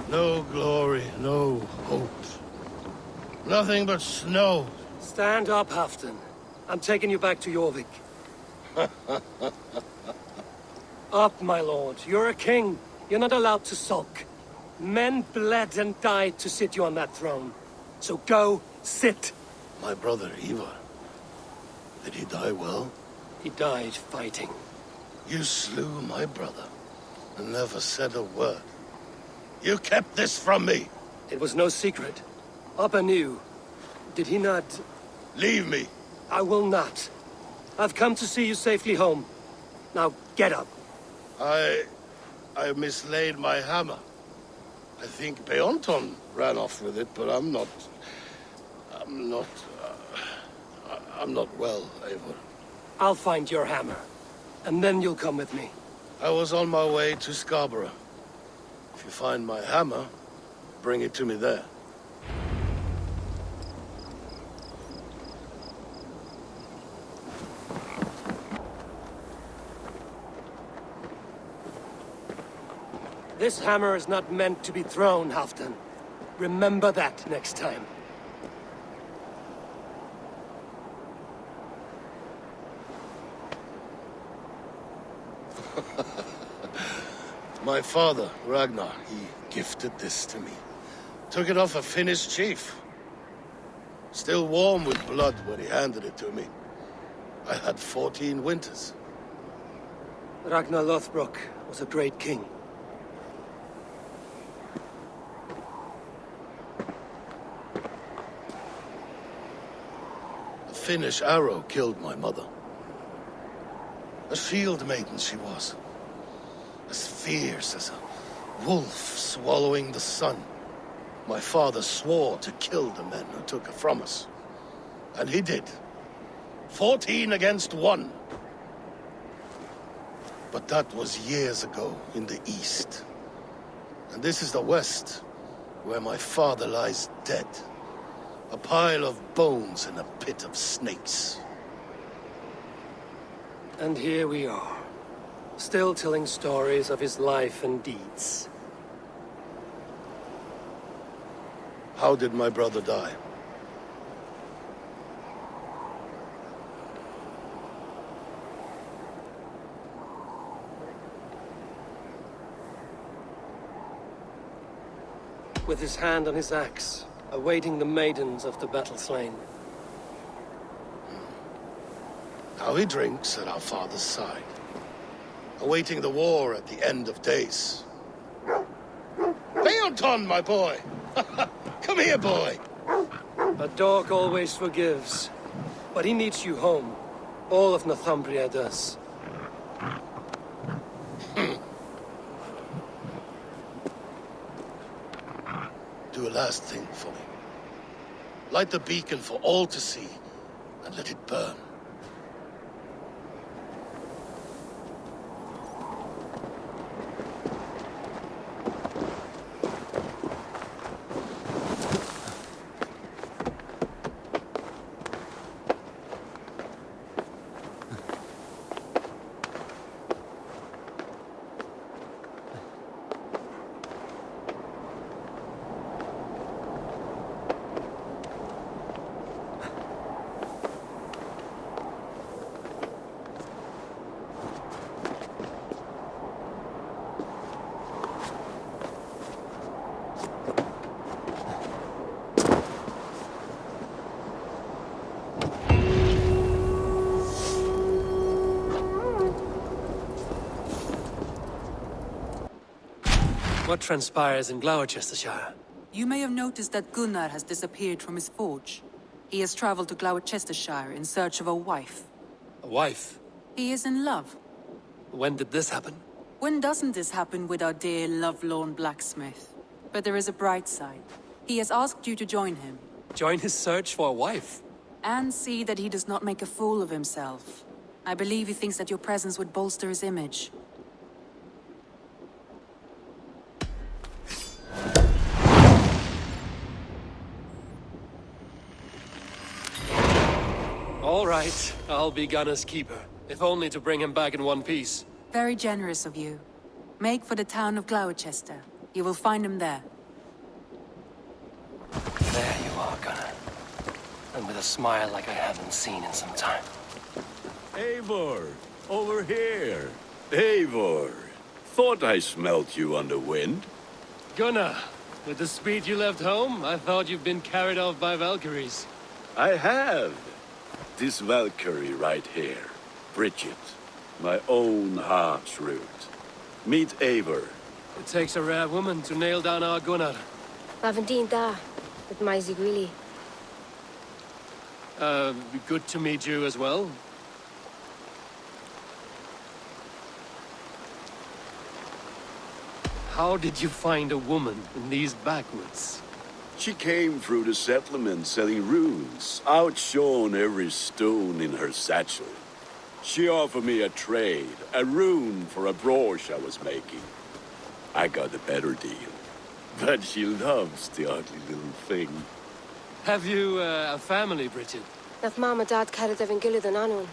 No glory, no hope. Nothing but snow. Stand up, Halfdan. I'm taking you back to Jorvik. Up, my lord. You're a king. You're not allowed to sulk. Men bled and died to sit you on that throne. So go, sit. My brother, Eivor. Did he die well? He died fighting. You slew my brother and never said a word. You kept this from me. It was no secret. Abba knew. Did he not? Leave me. I will not. I've come to see you safely home. Now, get up. I mislaid my hammer. I think Beonton ran off with it, but I'm not well, Eivor. I'll find your hammer. And then you'll come with me. I was on my way to Scarborough. If you find my hammer, bring it to me there. This hammer is not meant to be thrown, Halfdan. Remember that next time. My father, Ragnar, he gifted this to me. Took it off a Finnish chief. Still warm with blood when he handed it to me. I had 14 winters. Ragnar Lothbrok was a great king. A Finnish arrow killed my mother. A shield maiden she was. As fierce as a wolf swallowing the sun. My father swore to kill the men who took her from us. And he did. 14 against 1. But that was years ago in the east. And this is the west, where my father lies dead. A pile of bones in a pit of snakes. And here we are, still telling stories of his life and deeds. How did my brother die? With his hand on his axe, awaiting the maidens of the battle slain. How he drinks at our father's side. Awaiting the war at the end of days. Beonton, my boy! Come here, boy! A dog always forgives. But he needs you home. All of Northumbria does. Do a last thing for me. Light the beacon for all to see, and let it burn. What transpires in Glowecestrescire? You may have noticed that Gunnar has disappeared from his forge. He has traveled to Glowecestrescire in search of a wife. A wife? He is in love. When did this happen? When doesn't this happen with our dear lovelorn blacksmith? But there is a bright side. He has asked you to join him. Join his search for a wife? And see that he does not make a fool of himself. I believe he thinks that your presence would bolster his image. All right, I'll be Gunna's keeper, if only to bring him back in one piece. Very generous of you. Make for the town of Gloucester. You will find him there. There you are, Gunnar. And with a smile like I haven't seen in some time. Eivor, over here. Eivor, thought I smelt you on the wind. Gunnar, with the speed you left home, I thought you'd been carried off by Valkyries. I have. This Valkyrie right here, Bridget, my own heart's root. Meet Eivor. It takes a rare woman to nail down our Gunnar. Lavendine da, with Maisy Greeley. Good to meet you as well. How did you find a woman in these backwoods? She came through the settlement selling runes, outshone every stone in her satchel. She offered me a trade, a rune for a brooch I was making. I got a better deal. But she loves the ugly little thing. Have you a family, Bridget? Nath Mom and Dad carried Evan Gillard and Anun.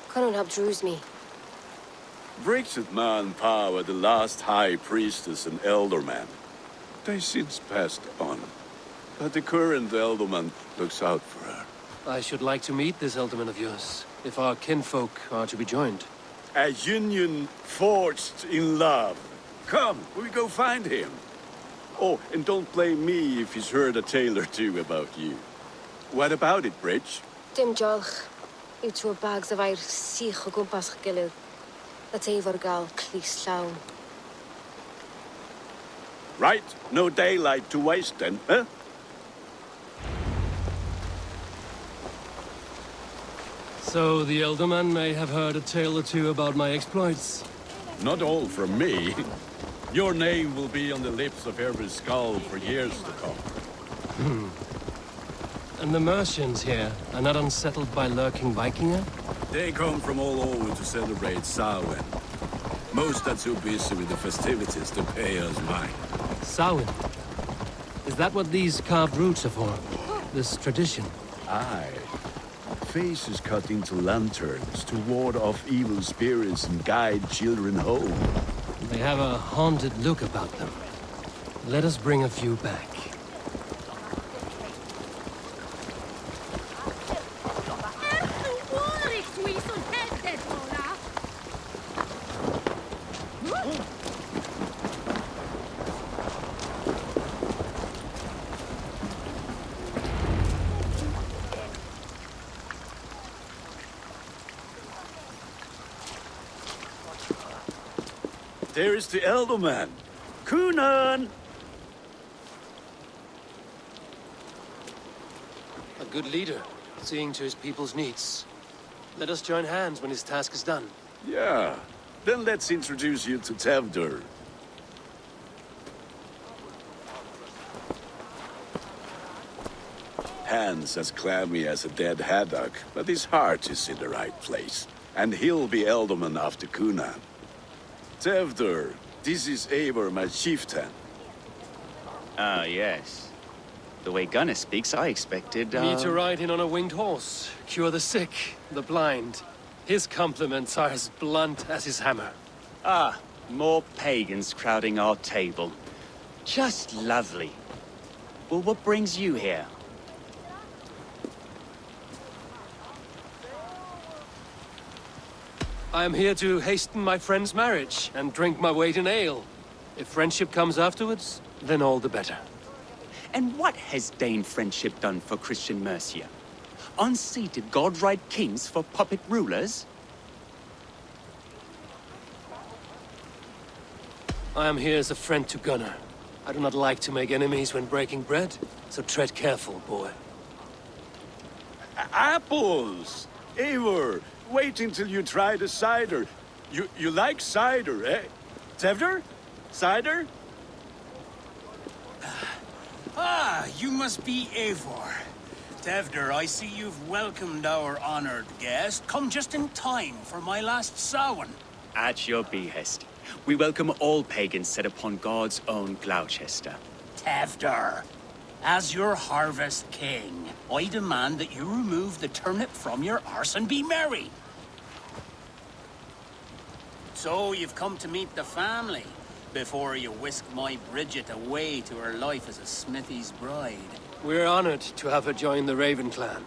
Couldn't have drews me. Bridget Man Pa were the last high priestess and elderman. They since passed on. But the current elderman looks out for her. I should like to meet this elderman of yours, if our kinfolk are to be joined. A union forged in love. Come, we go find him. Oh, and don't blame me if he's heard a tale or two about you. What about it, Bridge? Dim jolch. You two bags of air sich o gwmpas gilydd. That's Eivor gal clis llawn. Right, no daylight to waste then, huh? So the elderman may have heard a tale or two about my exploits. Not all from me. Your name will be on the lips of every skull for years to come. And the Mercians here are not unsettled by lurking Vikinger? They come from all over to celebrate Samhain. Most are too busy with the festivities to pay us mind. Samhain? Is that what these carved roots are for? This tradition? Aye. Faces cut into lanterns to ward off evil spirits and guide children home. They have a haunted look about them. Let us bring a few back. There is the elderman. Kunan! A good leader, seeing to his people's needs. Let us join hands when his task is done. Yeah. Then let's introduce you to Tevdur. Hands as clammy as a dead haddock, but his heart is in the right place. And he'll be elderman after Kunan. Tevdur, this is Eivor, my chieftain. Ah, yes. The way Gunnar speaks, I expected, Me to ride in on a winged horse, cure the sick, the blind. His compliments are as blunt as his hammer. Ah, more pagans crowding our table. Just lovely. Well, what brings you here? I am here to hasten my friend's marriage and drink my weight in ale. If friendship comes afterwards, then all the better. And what has Dane friendship done for Christian Mercia? Unseated godright kings for puppet rulers? I am here as a friend to Gunnar. I do not like to make enemies when breaking bread, so tread careful, boy. Apples! Eivor, wait until you try the cider. You like cider, eh? Tevdur? Cider? Ah, you must be Eivor. Tevdur, I see you've welcomed our honored guest. Come just in time for my last Samhain. At your behest. We welcome all pagans set upon God's own Gloucester. Tevdur, as your harvest king, I demand that you remove the turnip from your arse and be merry. So you've come to meet the family before you whisk my Bridget away to her life as a smithy's bride. We're honored to have her join the Raven clan.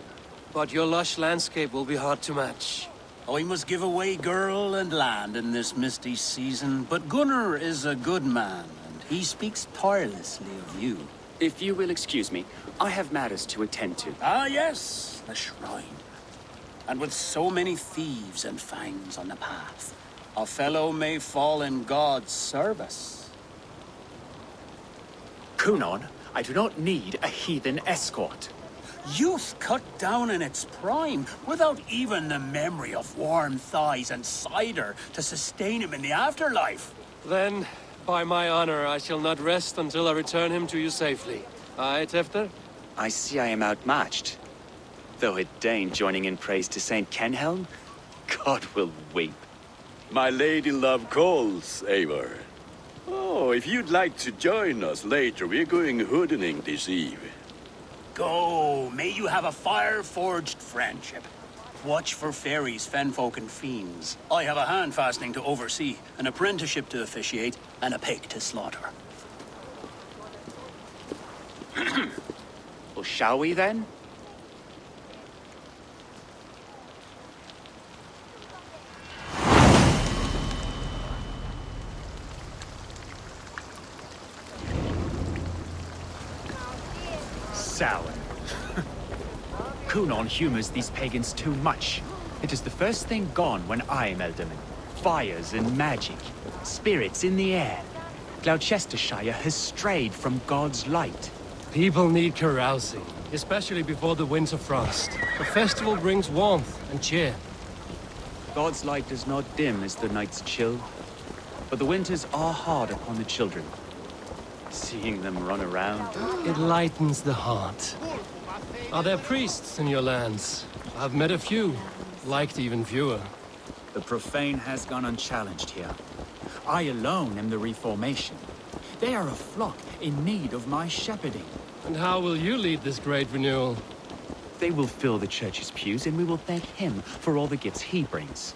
But your lush landscape will be hard to match. I must give away girl and land in this misty season, but Gunnar is a good man, and he speaks tirelessly of you. If you will excuse me, I have matters to attend to. Ah, yes, the shrine. And with so many thieves and fangs on the path, a fellow may fall in God's service. Kunon, I do not need a heathen escort. Youth cut down in its prime, without even the memory of warm thighs and cider to sustain him in the afterlife. Then, by my honor, I shall not rest until I return him to you safely. Aye, Tefter? I see I am outmatched. Though a Dane joining in praise to Saint Kenhelm, God will weep. My lady love calls, Eivor. Oh, if you'd like to join us later, we're going hoodening this eve. Go, may you have a fire-forged friendship. Watch for fairies, fenfolk, and fiends. I have a hand fastening to oversee, an apprenticeship to officiate, and a pig to slaughter. Well, shall we then? Sour. Kunon humors these pagans too much. It is the first thing gone when I am Elderman. Fires and magic, spirits in the air. Glowecestrescire has strayed from God's light. People need carousing, especially before the winter frost. The festival brings warmth and cheer. God's light does not dim as the nights chill, but the winters are hard upon the children. Seeing them run around, It lightens the heart. Are there priests in your lands? I've met a few, liked even fewer. the profane has gone unchallenged here. I alone am the Reformation. They are a flock in need of my shepherding. And how will you lead this great renewal? They will fill the church's pews, and we will thank him for all the gifts he brings.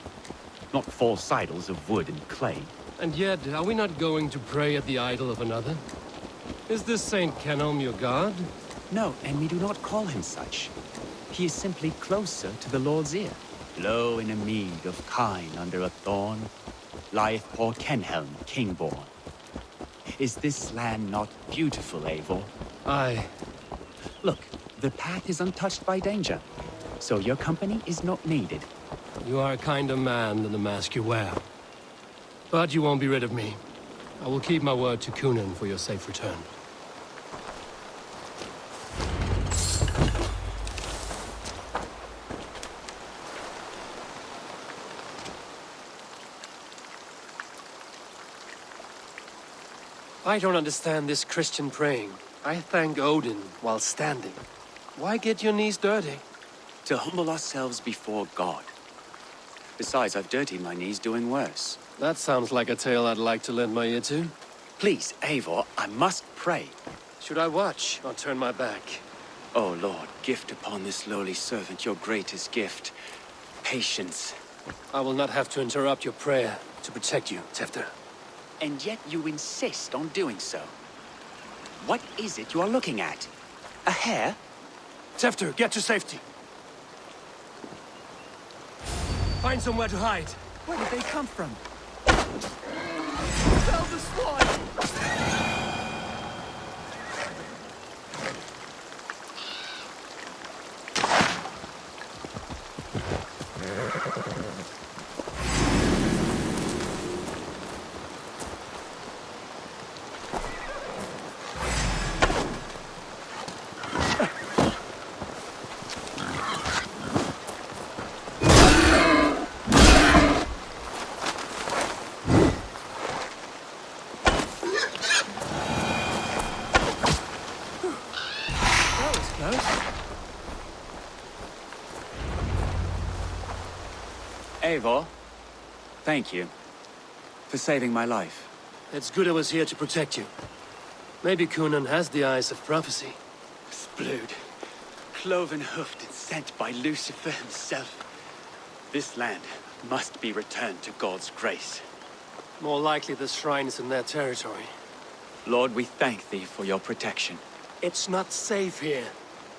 Not false idols of wood and clay. And yet, are we not going to pray at the idol of another? Is this Saint Kenhelm your god? No, and we do not call him such. He is simply closer to the Lord's ear. Low in a mead of kine under a thorn, lieth poor Kenhelm, king-born. Is this land not beautiful, Eivor? Aye. Look, the path is untouched by danger, so your company is not needed. You are a kinder man than the mask you wear. But you won't be rid of me. I will keep my word to Kunan for your safe return. I don't understand this Christian praying. I thank Odin while standing. Why get your knees dirty? To humble ourselves before God. Besides, I've dirtied my knees doing worse. That sounds like a tale I'd like to lend my ear to. Please, Eivor, I must pray. Should I watch or turn my back? Oh Lord, gift upon this lowly servant your greatest gift. Patience. I will not have to interrupt your prayer to protect you, Tefter. And yet you insist on doing so. What is it you are looking at? A hare? Tefter, get to safety. Find somewhere to hide. Where did they come from? Tell the swine! Eivor, thank you for saving my life. It's good I was here to protect you. Maybe Kunan has the eyes of prophecy. Splood, cloven-hoofed and sent by Lucifer himself. This land must be returned to God's grace. More likely the shrine is in their territory. Lord, we thank thee for your protection. It's not safe here.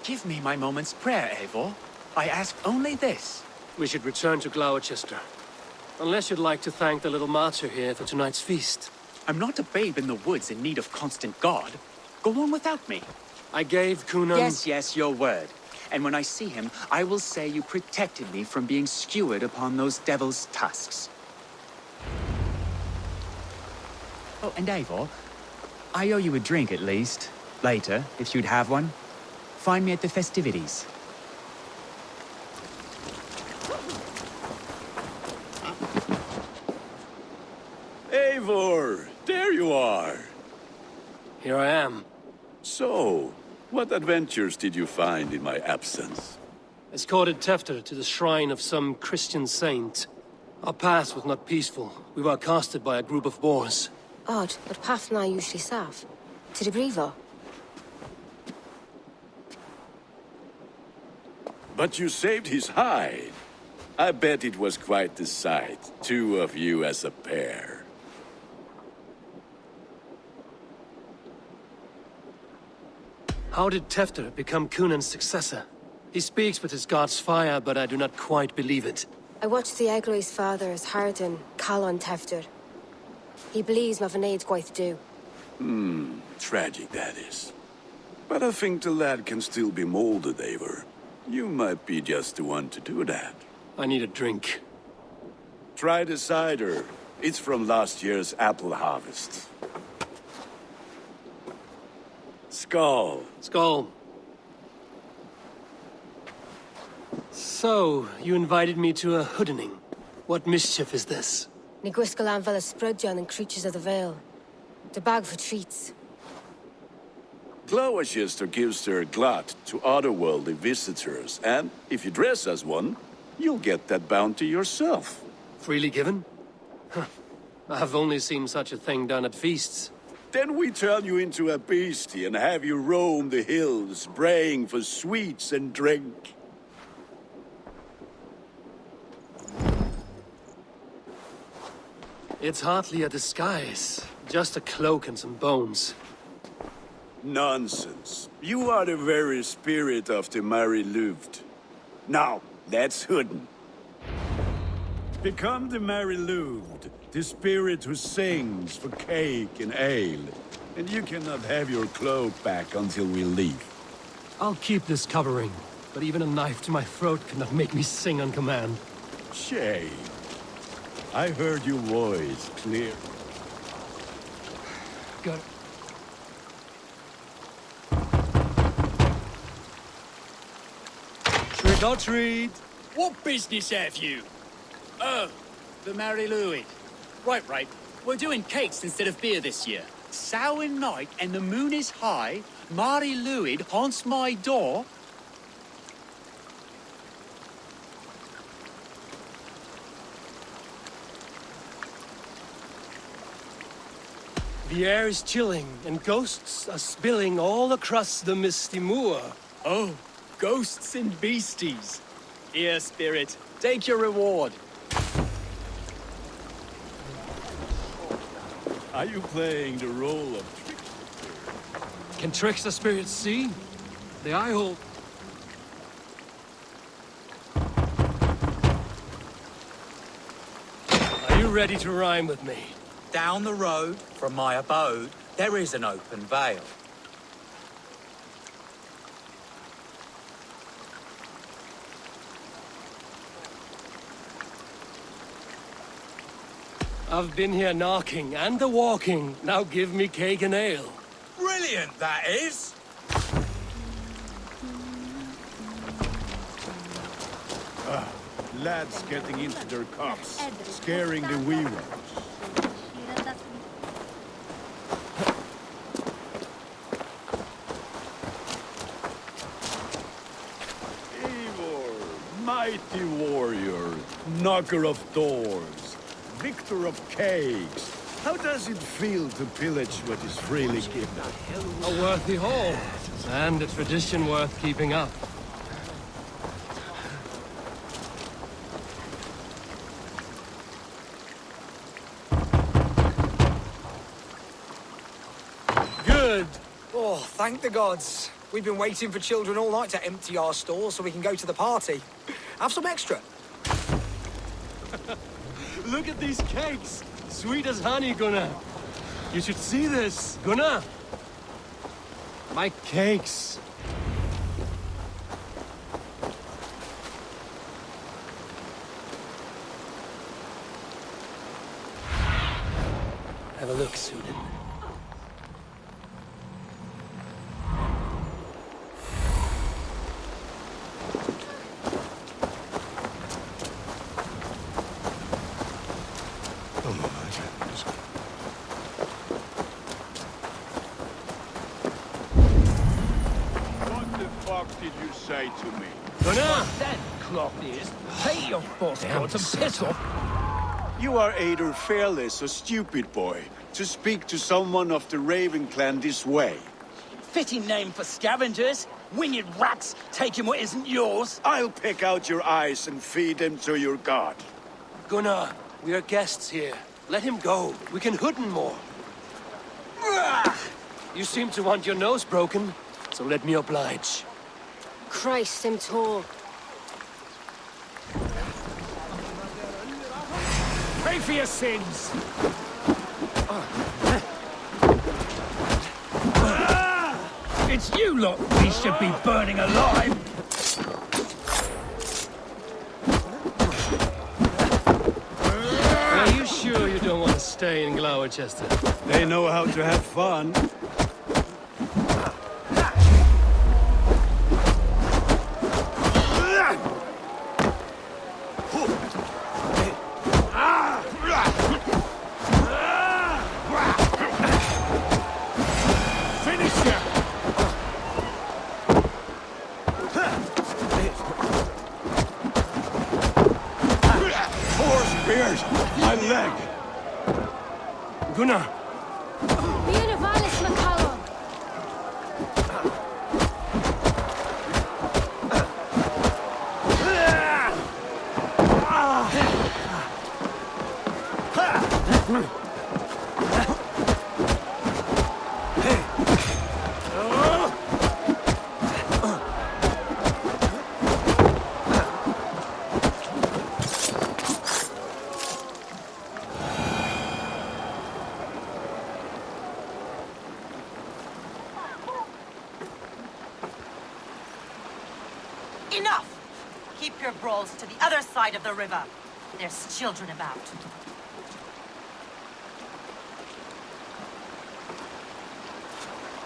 Give me my moment's prayer, Eivor. I ask only this. We should return to Glowecester. Unless you'd like to thank the little martyr here for tonight's feast. I'm not a babe in the woods in need of constant guard. Go on without me. I gave Kunan... Yes, your word. And when I see him, I will say you protected me from being skewered upon those devil's tusks. Oh, and Eivor, I owe you a drink at least. Later, if you'd have one. Find me at the festivities. Eivor, there you are. Here I am. So, what adventures did you find in my absence? Escorted Tefter to the shrine of some Christian saint. Our path was not peaceful. We were accosted by a group of boars. Odd, but Pathna usually sav. To the Grievo. But you saved his hide. I bet it was quite the sight, two of you as a pair. How did Tefter become Kunan's successor? He speaks with his god's fire, but I do not quite believe it. I watched the Egloi's father as Harden, Calon Tefter. He believes Mavanaid's quite do. Tragic that is. But I think the lad can still be molded, Eivor. You might be just the one to do that. I need a drink. Try the cider. It's from last year's apple harvest. Skull. Skull. So, you invited me to a hoodening. What mischief is this? Niguiscalan Vela Sprudjan and Creatures of the Vale. The bag for treats. Glowecester gives their glut to otherworldly visitors, and if you dress as one, you'll get that bounty yourself. Freely given? Huh. I've only seen such a thing done at feasts. Then we turn you into a beastie and have you roam the hills, braying for sweets and drink. It's hardly a disguise. Just a cloak and some bones. Nonsense. You are the very spirit of the Mary Louved. Now, let's hooden. Become the Mary Louved, the spirit who sings for cake and ale. And you cannot have your cloak back until we leave. I'll keep this covering, but even a knife to my throat cannot make me sing on command. Shame. I heard your voice clear. Good. Trick or treat! What business have you? Oh, the Mary Louis. Right. We're doing cakes instead of beer this year. Samhain night and the moon is high. Mary Louis haunts my door. The air is chilling, and ghosts are spilling all across the misty moor. Oh, ghosts and beasties. Here, spirit, take your reward. Are you playing the role of trickster? Can trickster spirits see? The eye hole. Are you ready to rhyme with me? Down the road from my abode, there is an open vale. I've been here knocking and a walking. Now give me cake and ale. Brilliant, that is! Lads getting into their cups, scaring the wee ones. Eivor, mighty warrior, knocker of doors, victor of cakes. How does it feel to pillage what is freely given? A worthy haul, and a tradition worth keeping up. Good. Oh, thank the gods. We've been waiting for children all night to empty our stores so we can go to the party. Have some extra. Look at these cakes! Sweet as honey, Gunnar. You should see this, Gunnar. My cakes. Have a look, Sunan. What the fuck did you say to me? Gunnar! That cloth is. Pay your boss gods and piss off. You are either fearless or stupid, boy, to speak to someone of the Raven clan this way. Fitting name for scavengers. Winged rats taking what isn't yours. I'll pick out your eyes and feed them to your god. Gunnar, we are guests here. Let him go. We can hood him more. You seem to want your nose broken, so let me oblige. Christ, him tall. Pay for your sins. It's you lot we should be burning alive. Are you sure you don't want to stay in Glowecester? They know how to have fun. My leg! Gunnar! Beautivalis McCallum. Enough! Keep your brawls to the other side of the river. There's children about.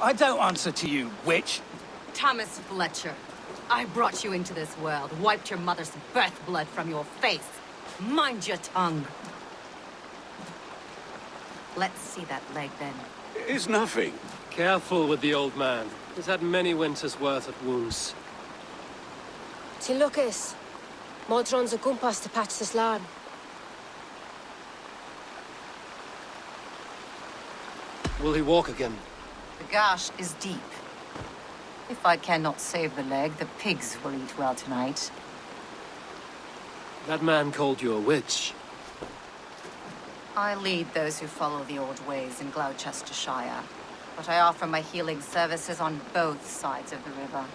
I don't answer to you, witch. Thomas Fletcher, I brought you into this world, wiped your mother's birth blood from your face. Mind your tongue. Let's see that leg then. It's nothing. Careful with the old man. He's had many winters' worth of wounds. Ti Lucas. Modron's a gumpas to patch this lad. Will he walk again? The gash is deep. If I cannot save the leg, the pigs will eat well tonight. That man called you a witch. I lead those who follow the old ways in Glowecestrescire, but I offer my healing services on both sides of the river.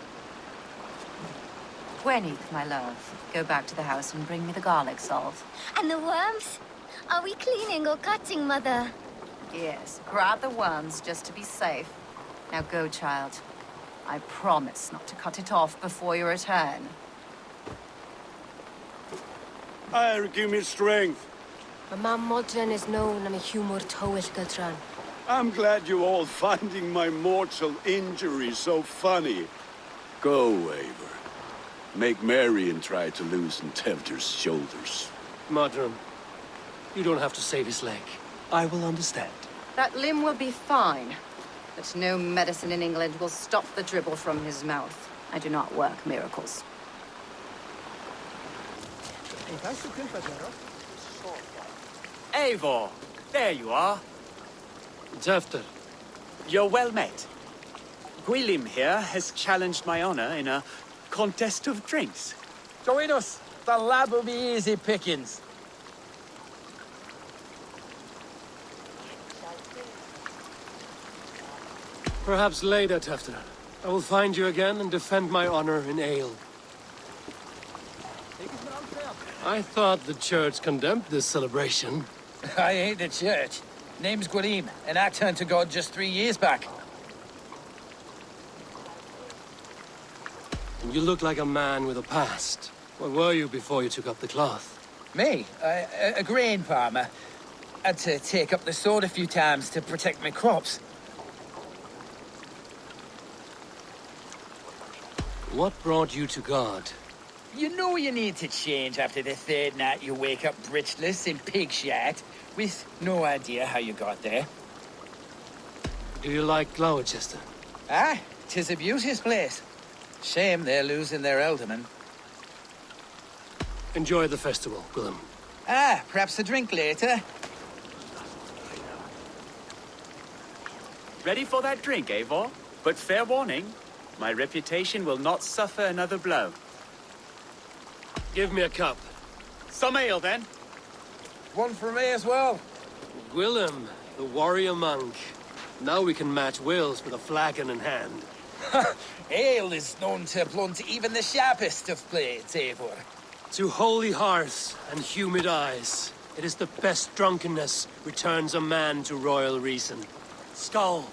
Gwenith, my love, go back to the house and bring me the garlic salt. And the worms? Are we cleaning or cutting, Mother? Yes, grab the worms just to be safe. Now go, child. I promise not to cut it off before your return. Give me strength. My mam Modron is known am a humor towel Gudran. I'm glad you all finding my mortal injury so funny. Go, Eivor. Make merry and try to loosen Tevder's shoulders. Modron, you don't have to save his leg. I will understand. That limb will be fine, but no medicine in England will stop the dribble from his mouth. I do not work miracles. Eivor, there you are. Tefter, You're well met. Gwilym here has challenged my honor in a contest of drinks. Join us. The lab will be easy pickings. Perhaps later, Tefter. I will find you again and defend my honor in Ale. I thought the church condemned this celebration. I ain't the church. Name's Gwalim, and I turned to God just 3 years back. You look like a man with a past. What were you before you took up the cloth? Me? A grain farmer. Had to take up the sword a few times to protect my crops. What brought you to God? You know you need to change after the third night you wake up britchless in pig shit, with no idea how you got there. Do you like Glowecester? Ah, 'tis a beauteous place. Shame they're losing their alderman. Enjoy the festival, Willem. Ah, perhaps a drink later. Ready for that drink, Eivor? But fair warning, my reputation will not suffer another blow. Give me a cup. Some ale, then. One for me as well. Willem, the warrior monk. Now we can match wills with a flagon in hand. Ale is known to blunt even the sharpest of blades, Eivor. To holy hearths and humid eyes, it is the best drunkenness returns a man to royal reason. Skull.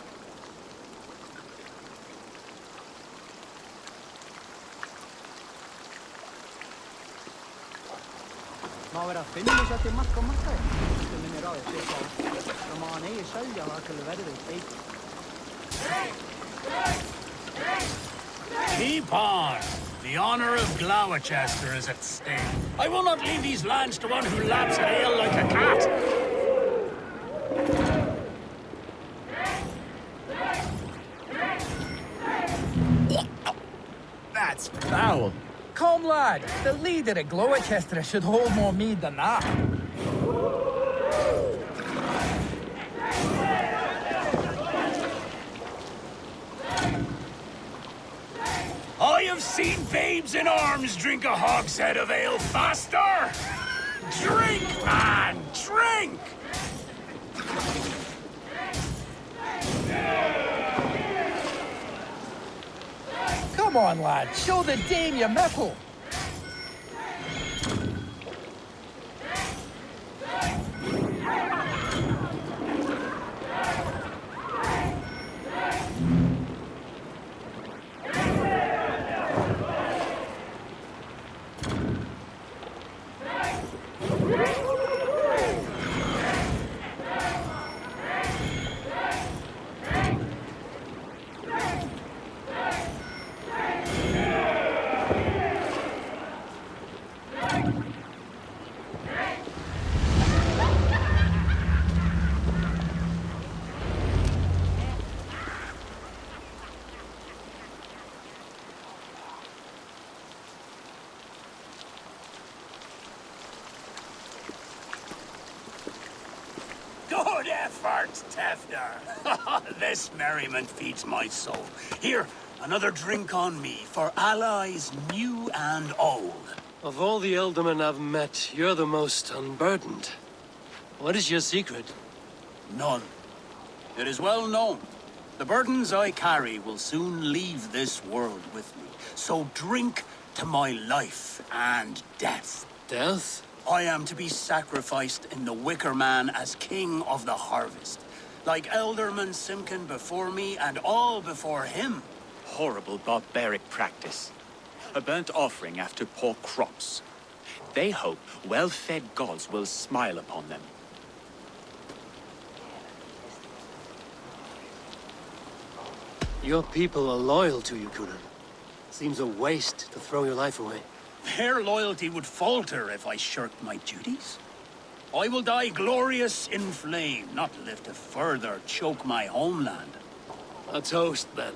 Keep on. The honor of Glowecester is at stake. I will not leave these lands to one who laps at ale like a cat. That's foul. Come, lad. The leader of Glowecester should hold more mead than that. I have seen babes in arms drink a hogshead of ale faster! Drink, man! Drink! Come on, lad. Show the dame your mettle. Good effort, Tefter. This merriment feeds my soul. Here, another drink on me for allies new and old. Of all the ealdormen I've met, you're the most unburdened. What is your secret? None. It is well known. The burdens I carry will soon leave this world with me. So drink to my life and death. Death? I am to be sacrificed in the Wicker Man as king of the harvest. Like Elderman Simkin before me and all before him. Horrible barbaric practice. A burnt offering after poor crops. They hope well-fed gods will smile upon them. Your people are loyal to you, Kunan. Seems a waste to throw your life away. Their loyalty would falter if I shirked my duties. I will die glorious in flame, not live to further choke my homeland. A toast, then.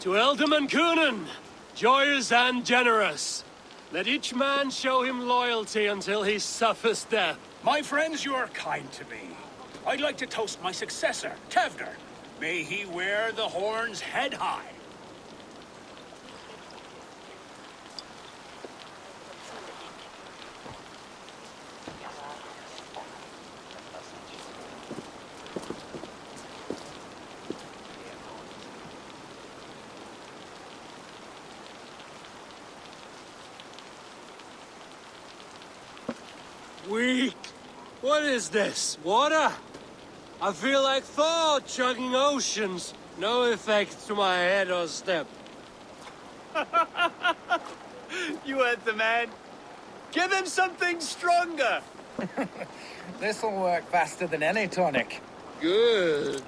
To Ealdorman Kunan, joyous and generous. Let each man show him loyalty until he suffers death. My friends, you are kind to me. I'd like to toast my successor, Tevder. May he wear the horns head high. Weak. What is this? Water? I feel like Thor chugging oceans. No effect to my head or step. You heard the man. Give him something stronger. This'll work faster than any tonic. Good.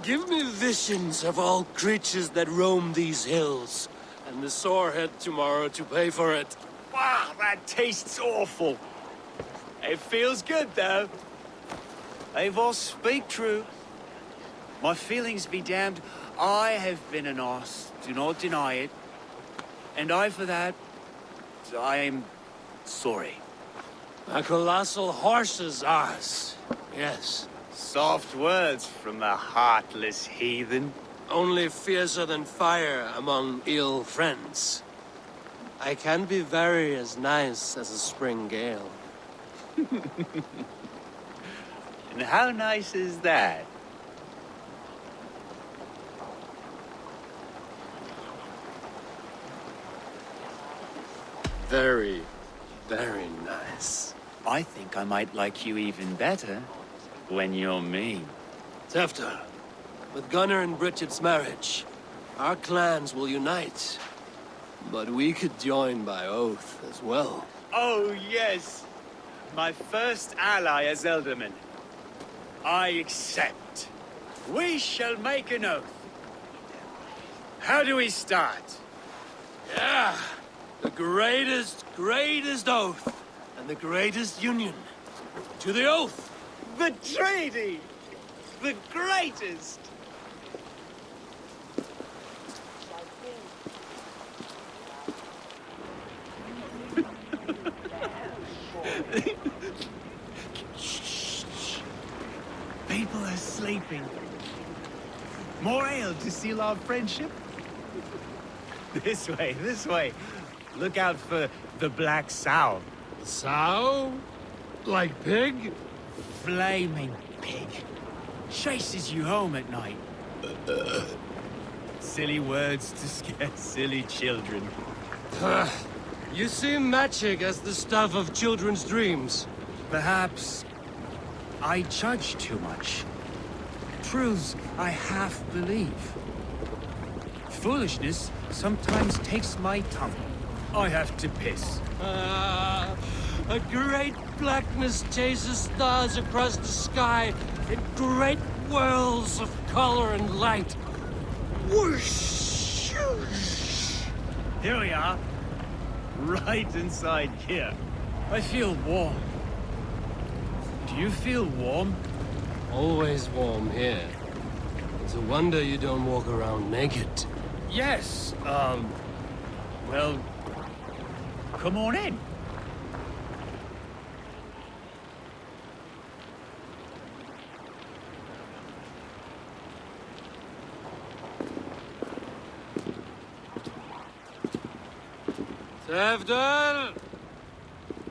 Give me visions of all creatures that roam these hills, and the sorehead tomorrow to pay for it. Wow, that tastes awful. It feels good, though. Eivor, speak true. My feelings be damned. I have been an ass, do not deny it. And I, for that, I am sorry. A colossal horse's ass. Yes. Soft words from a heartless heathen. Only fiercer than fire among ill friends. I can be very as nice as a spring gale. And how nice is that? Very, very nice. I think I might like you even better when you're me. Tefter, with Gunnar and Bridget's marriage, our clans will unite. But we could join by oath as well. Oh, yes. My first ally as Elderman. I accept. We shall make an oath. How do we start? Yeah, the greatest oath, and the greatest union. To the oath! The treaty! The greatest! People are sleeping. More ale to seal our friendship? This way, this way. Look out for the black sow. Sow? Like pig? Flaming pig. Chases you home at night. Silly words to scare silly children. You see magic as the stuff of children's dreams. Perhaps I judge too much. Truths I half believe. Foolishness sometimes takes my tongue. I have to piss. A great blackness chases stars across the sky in great whirls of color and light. Whoosh! Here we are. Right inside here. I feel warm. Do you feel warm? Always warm here. It's a wonder you don't walk around naked. Yes, well, come on in. Tefter!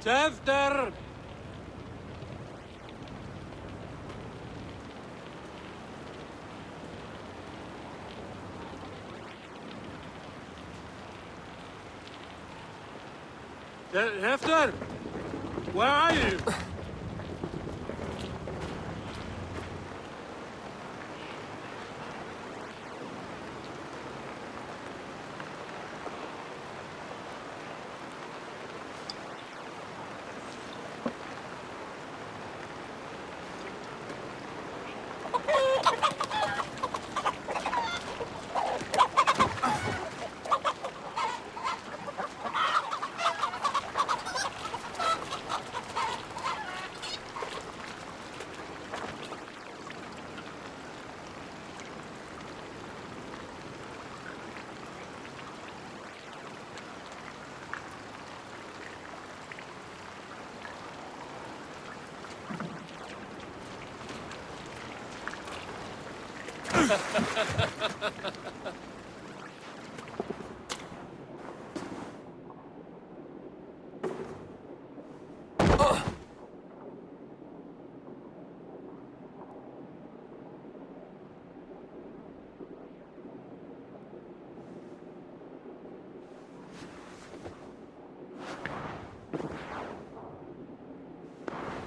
Tefter! Tefter! Where are you?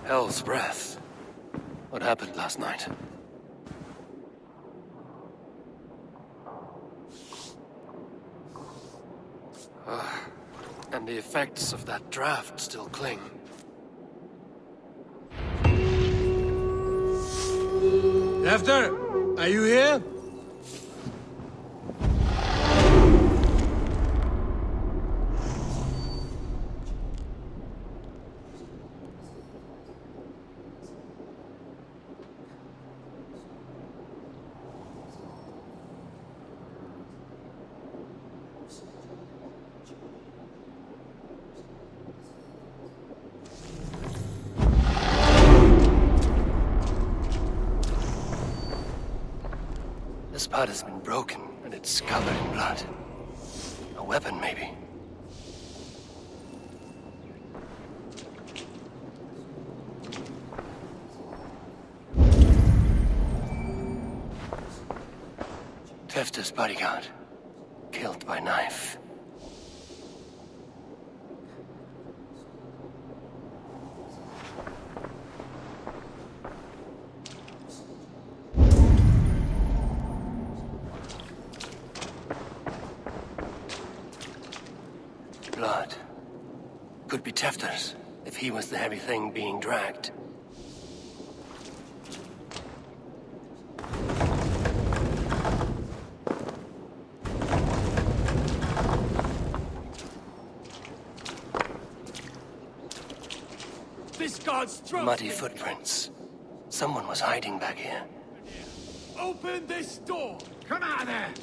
Hell's breath. What happened last night? And the effects of that draft still cling. Defter, are you here? This part has been broken, and it's covered in blood. A weapon, maybe. Tefta's bodyguard. Killed by knife. Blood. Could be Tefta's, if he was the heavy thing being dragged. This god's throat! Muddy footprints. Someone was hiding back here. Open this door! Come out of there!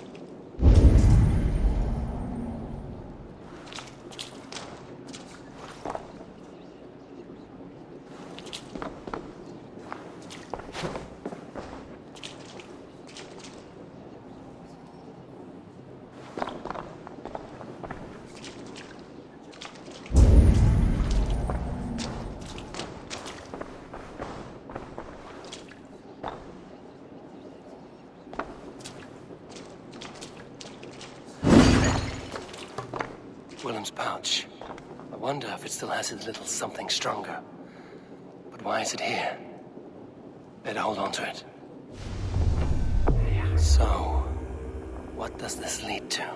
Willem's pouch. I wonder if it still has a little something stronger. But why is it here? Better hold on to it. So, what does this lead to?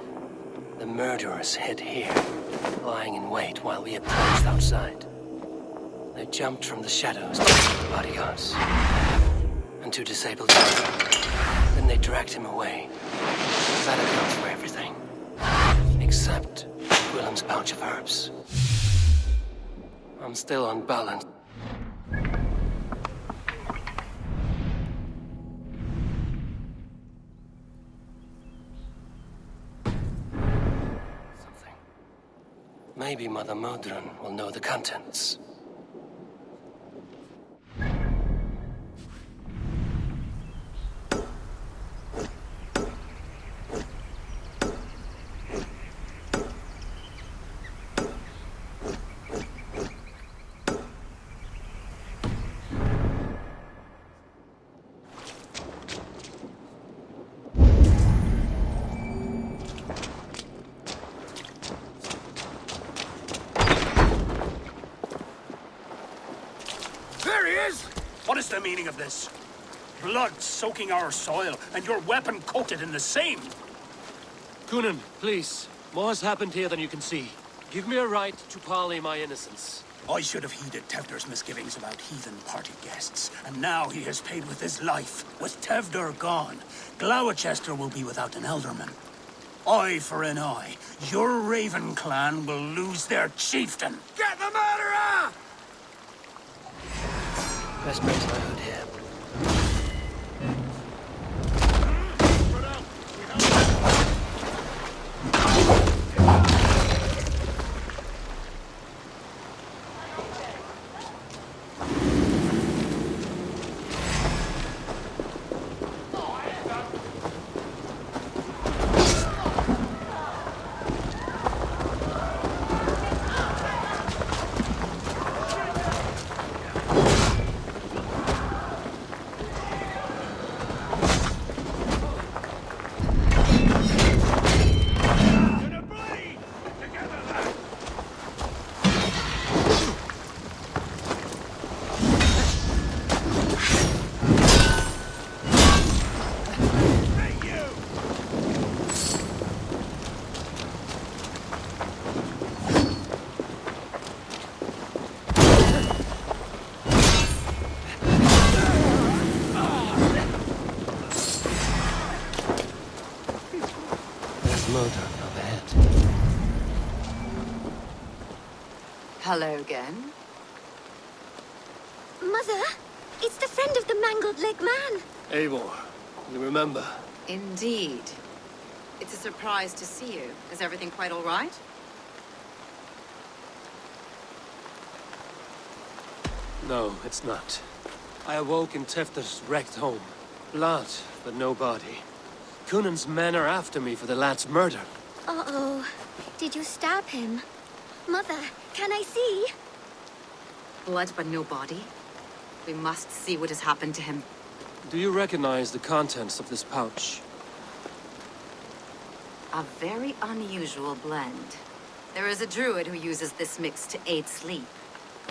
The murderers hid here, lying in wait while we approached outside. They jumped from the shadows to the bodyguards. And to disable him. Then they dragged him away. That accounts for everything. Except Willem's pouch of herbs. I'm still unbalanced. Something. Maybe Mother Modron will know the contents. What is the meaning of this? Blood soaking our soil, and your weapon coated in the same! Kunin, please. More has happened here than you can see. Give me a right to parley my innocence. I should have heeded Tevder's misgivings about heathen party guests, and now he has paid with his life. With Tevder gone, Glowecester will be without an elderman. Eye for an eye. Your Raven clan will lose their chieftain. Get the murderer! Best place my hood here. smoldering overhead. Hello again. Mother, it's the friend of the mangled leg man. Eivor, you remember? Indeed. It's a surprise to see you. Is everything quite all right? No, it's not. I awoke in Tefter's wrecked home. Blood, but no body. Cunan's men are after me for the lad's murder. Uh-oh. Did you stab him? Mother, can I see? Blood but no body? We must see what has happened to him. Do you recognize the contents of this pouch? A very unusual blend. There is a druid who uses this mix to aid sleep.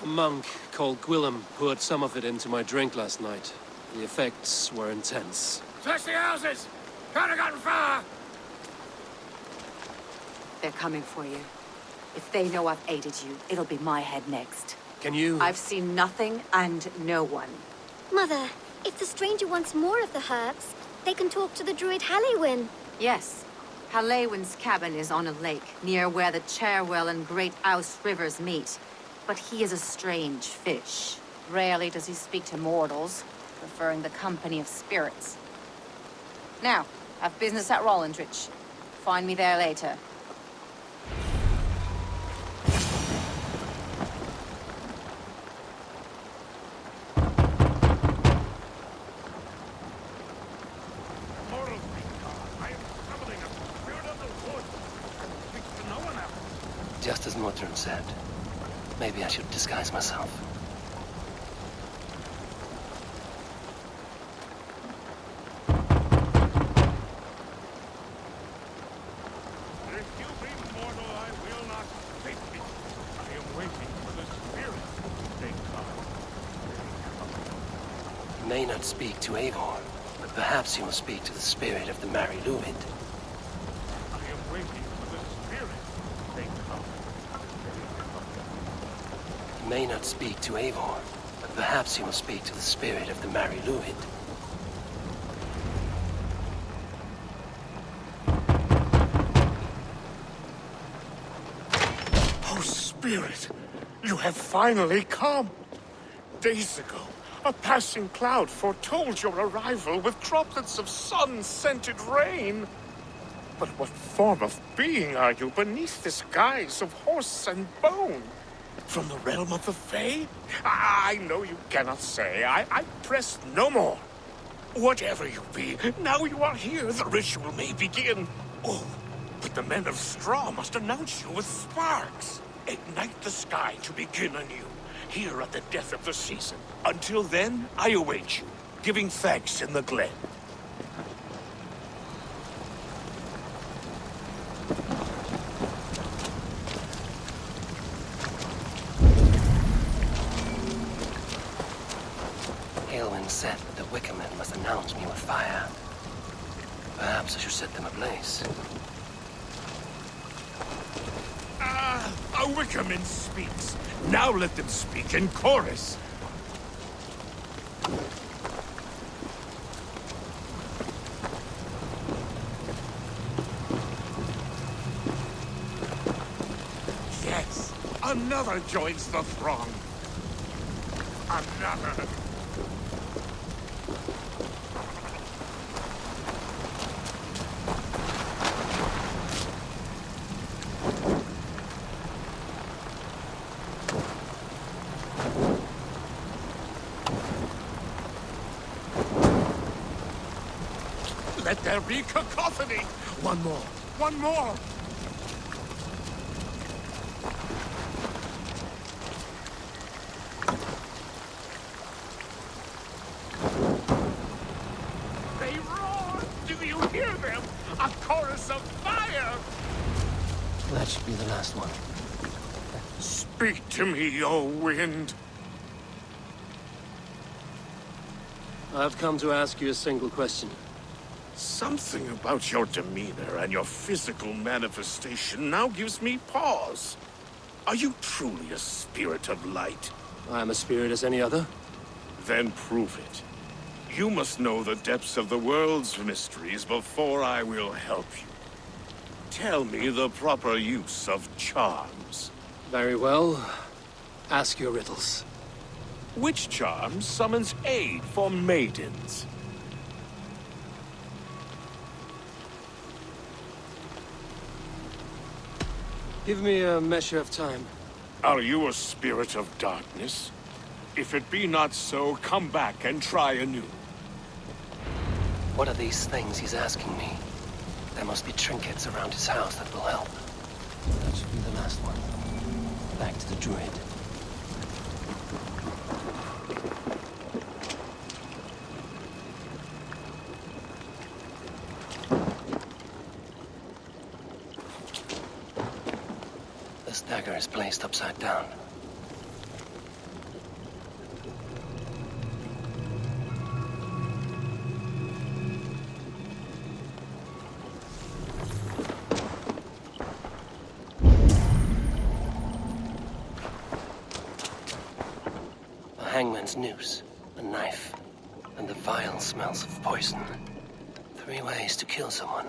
A monk called Gwillem poured some of it into my drink last night. The effects were intense. Search the houses! Can't have gotten far! They're coming for you. If they know I've aided you, it'll be my head next. Can you... I've seen nothing and no one. Mother, if the stranger wants more of the herbs, they can talk to the druid Halewyn. Yes. Halewyn's cabin is on a lake, near where the Cherwell and Great Ouse rivers meet. But he is a strange fish. Rarely does he speak to mortals, preferring the company of spirits. Now, I've business at Rollindrich. Find me there later. Just as Mordrin said. Maybe I should disguise myself. If you be mortal, I will not take it. I am waiting for the spirit to take time. May not speak to Eivor, but perhaps he will speak to the spirit of the Mary Luid. I am waiting for the spirit to take time. May not speak to Eivor, but perhaps he will speak to the spirit of the Mary Luid. Oh, spirit, you have finally come. Days ago, a passing cloud foretold your arrival with droplets of sun-scented rain. But what form of being are you beneath this guise of horse and bone? From the realm of the Fae? I know you cannot say. I press no more. Whatever you be, now you are here, the ritual may begin. Oh, but the men of straw must announce you with sparks. Ignite the sky to begin anew, here at the death of the season. Until then, I await you, giving thanks in the glen. Halewyn said that the Wickermen must announce me with fire. Perhaps I should set them ablaze. A Wickerman speaks. Now let them speak in chorus. Yes, another joins the throng. Another. Let there be cacophony! One more! One more! They roar! Do you hear them? A chorus of fire! That should be the last one. Speak to me, O wind! I've come to ask you a single question. Something about your demeanor and your physical manifestation now gives me pause. Are you truly a spirit of light? I am a spirit as any other. Then prove it. You must know the depths of the world's mysteries before I will help you. tell me the proper use of charms? Very well. Ask your riddles. Which charm summons aid for maidens? Give me a measure of time. Are you a spirit of darkness? If it be not so, come back and try anew. What are these things he's asking me? There must be trinkets around his house that will help. That should be the last one. Back to the druid. This dagger is placed upside down. Hangman's noose, a knife, and the vile smells of poison. 3 ways to kill someone.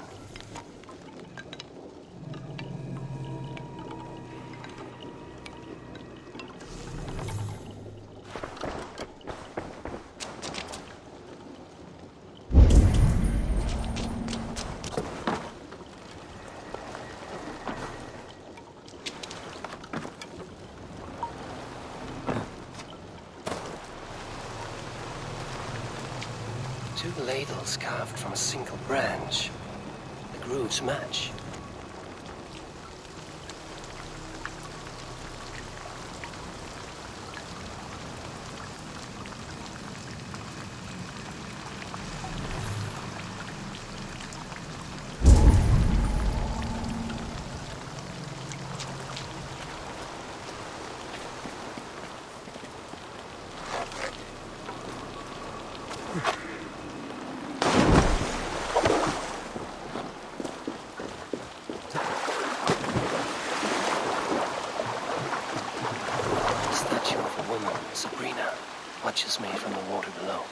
Two ladles carved from a single branch. The grooves match. Sabrina watches me from the water below.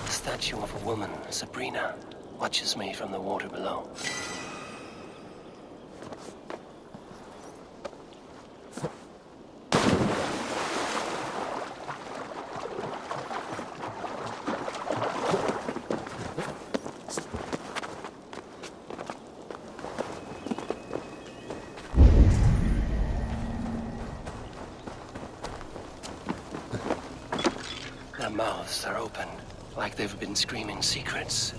The statue of a woman, Sabrina, watches me from the water below. Their mouths are open, like they've been screaming secrets.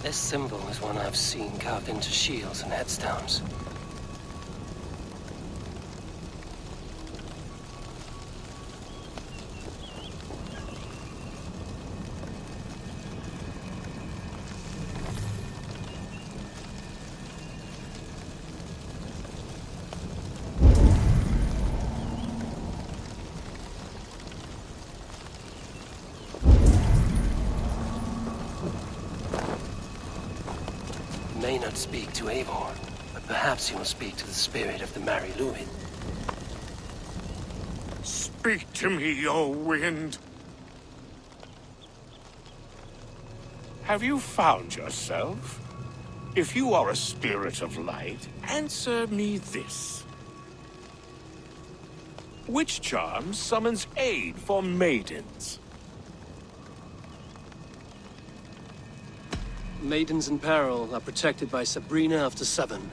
This symbol is one I've seen carved into shields and headstones. May not speak to Eivor, but perhaps he will speak to the spirit of the Mary Louis. Speak to me, O wind. Have you found yourself? If you are a spirit of light, answer me this. Which charm summons aid for maidens? Maidens in peril are protected by Sabrina after 7.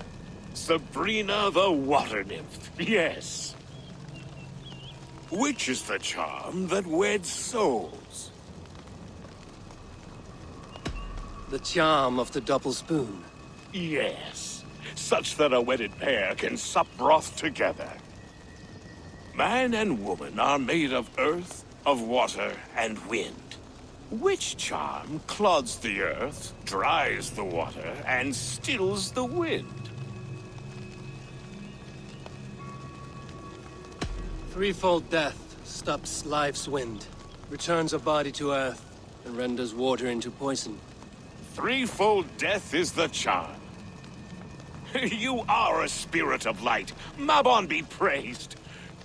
Sabrina the water nymph, yes. Which is the charm that weds souls? The charm of the double spoon. Yes, such that a wedded pair can sup broth together. Man and woman are made of earth, of water, and wind. Which charm clods the earth, dries the water, and stills the wind? Threefold death stops life's wind, returns a body to earth, and renders water into poison. Threefold death is the charm. You are a spirit of light. Mabon be praised.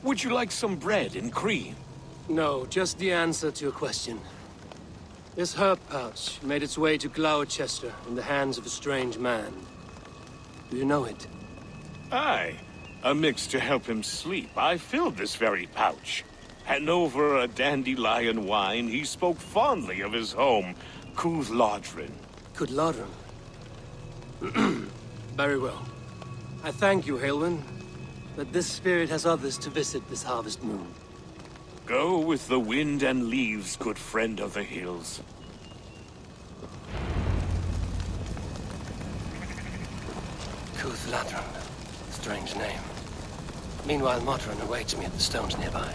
Would you like some bread and cream? No, just the answer to your question. This herb pouch made its way to Glowecester in the hands of a strange man. Do you know it? Aye. A mix to help him sleep. I filled this very pouch. And over a dandelion wine, he spoke fondly of his home, Cúthládrin. Cúthládrin? Very well. I thank you, Haelwyn, but this spirit has others to visit this harvest moon. Go with the wind and leaves, good friend of the hills. Cúthládrin. Strange name. Meanwhile, Modron awaits me at the stones nearby.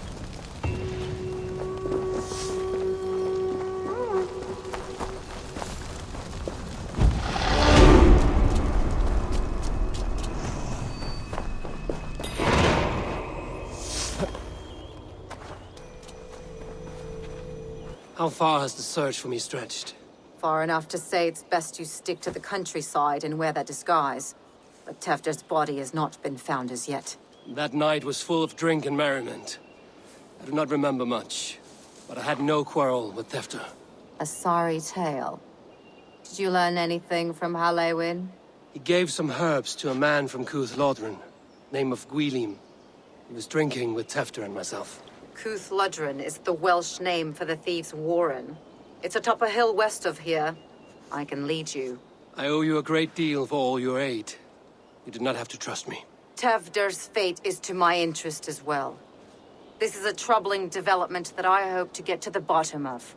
How far has the search for me stretched? Far enough to say it's best you stick to the countryside and wear that disguise. But Tefder's body has not been found as yet. That night was full of drink and merriment. I do not remember much, but I had no quarrel with Tefder. A sorry tale. Did you learn anything from Halewyn? He gave some herbs to a man from Cúthládrin, name of Gwylim. He was drinking with Tefder and myself. Cúthládrin is the Welsh name for the thieves' warren. It's atop a hill west of here. I can lead you. I owe you a great deal for all your aid. You did not have to trust me. Tefder's fate is to my interest as well. This is a troubling development that I hope to get to the bottom of.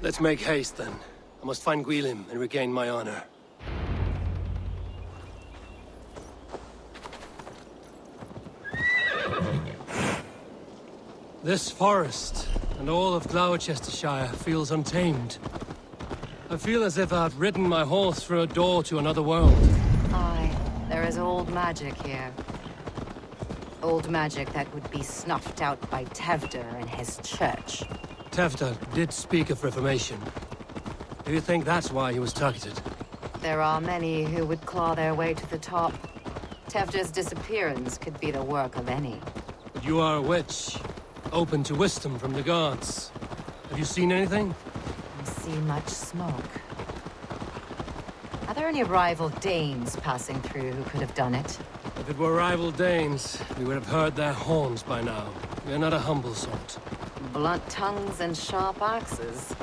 Let's make haste, then. I must find Gwylim and regain my honor. This forest, and all of Glowecestrescire, feels untamed. I feel as if I'd ridden my horse through a door to another world. Aye, there is old magic here. Old magic that would be snuffed out by Tefder and his church. Tefder did speak of reformation. Do you think that's why he was targeted? There are many who would claw their way to the top. Tefder's disappearance could be the work of any. But you are a witch, open to wisdom from the gods. Have you seen anything? I see much smoke. Are there any rival Danes passing through who could have done it? If it were rival Danes, we would have heard their horns by now. We are not a humble sort. Blunt tongues and sharp axes.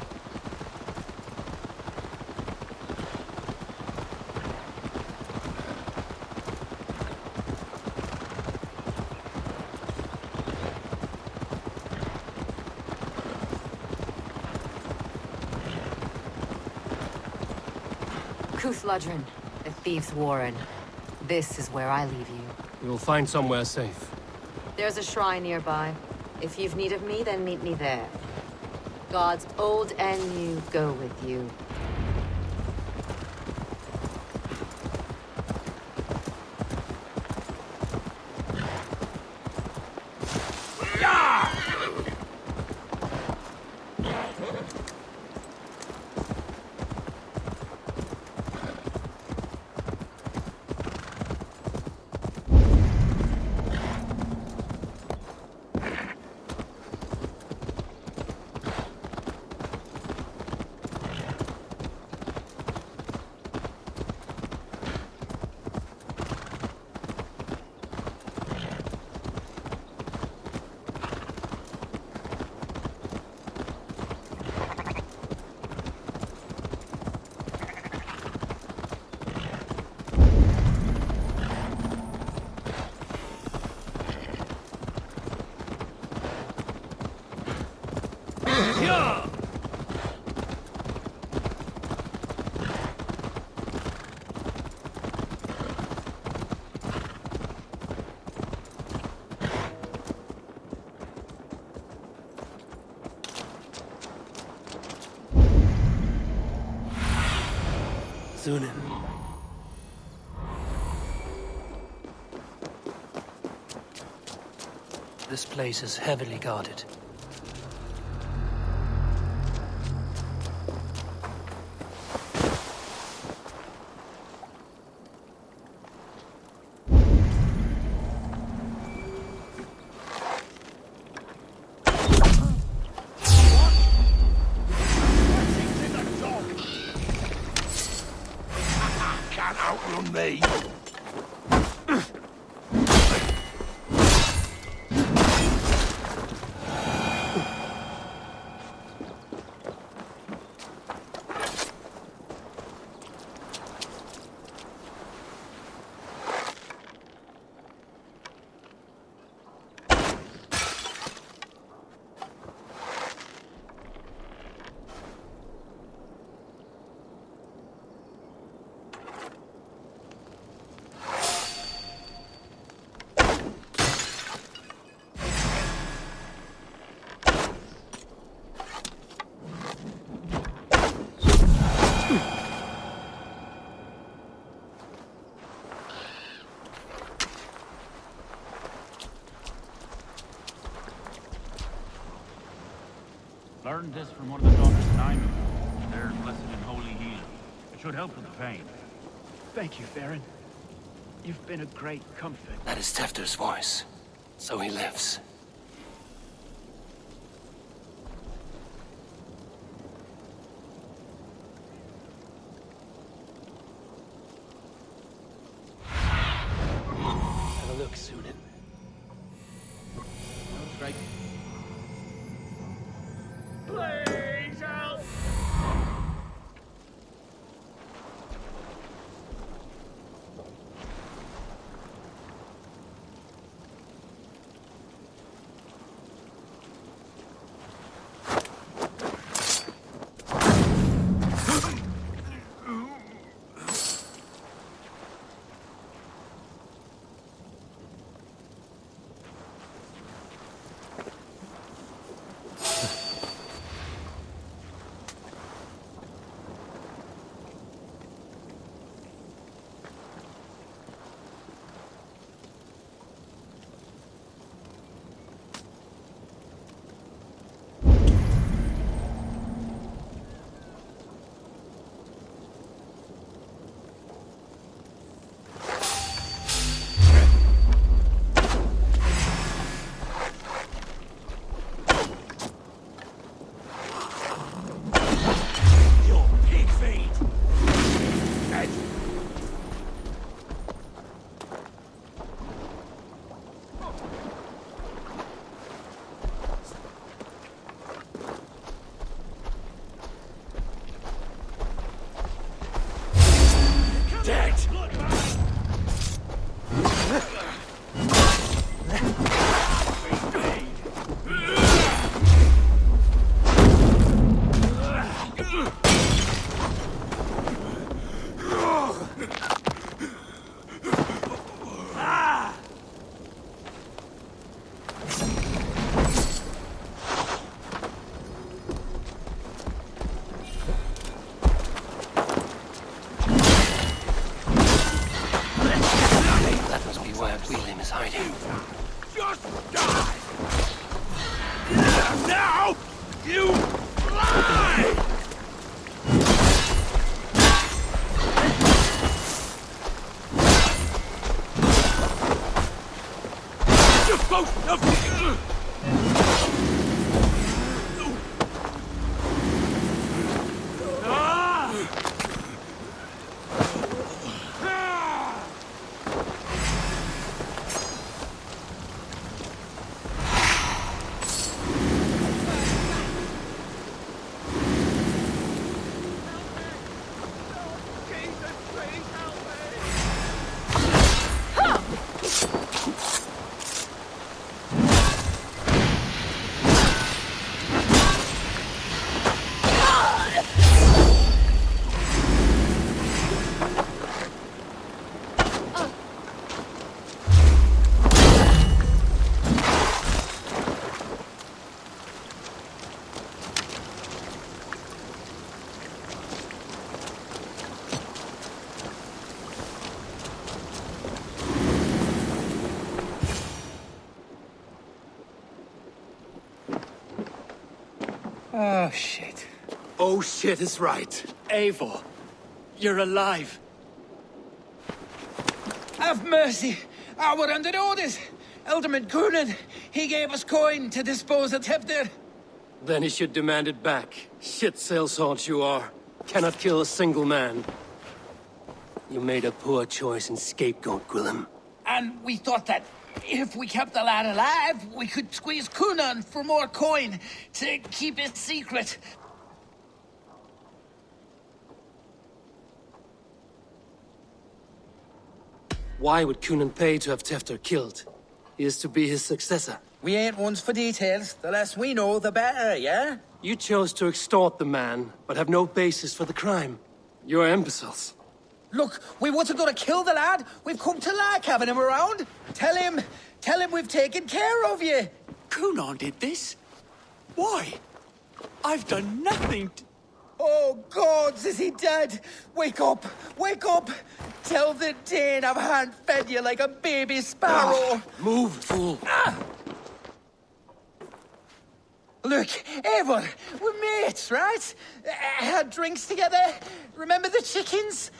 Cúthládrin, the thieves' warren. This is where I leave you. We will find somewhere safe. There's a shrine nearby. If you've need of me, then meet me there. Gods old and new go with you. Sunan. This place is heavily guarded. Can't outrun me. Learned this from one of the daughters in Eivor. They're blessed in holy healing. It should help with the pain. Thank you, Farron. You've been a great comfort. That is Tefter's voice. So he lives. Have a look, Sunan. No strike. Please help! Oh, shit. Oh shit is right. Eivor, you're alive. Have mercy. We're under orders. Alderman Coonan, he gave us coin to dispose of Tefter. Then he should demand it back. Shit sellswords you are. Cannot kill a single man. You made a poor choice in scapegoat, Gwillem. And we thought that if we kept the lad alive, we could squeeze Coonan for more coin to keep it secret. Why would Coonan pay to have Tefter killed? He is to be his successor. We ain't ones for details. The less we know, the better, yeah? You chose to extort the man, but have no basis for the crime. You're imbeciles. Look, we wasn't gonna kill the lad. We've come to like having him around. Tell him we've taken care of you. Coonan did this? Why? I've done nothing to... Oh, gods, is he dead? Wake up! Wake up! Tell the Dane I've hand-fed you like a baby sparrow! Move, fool! Look, Eivor, we're mates, right? Had drinks together. Remember the chickens?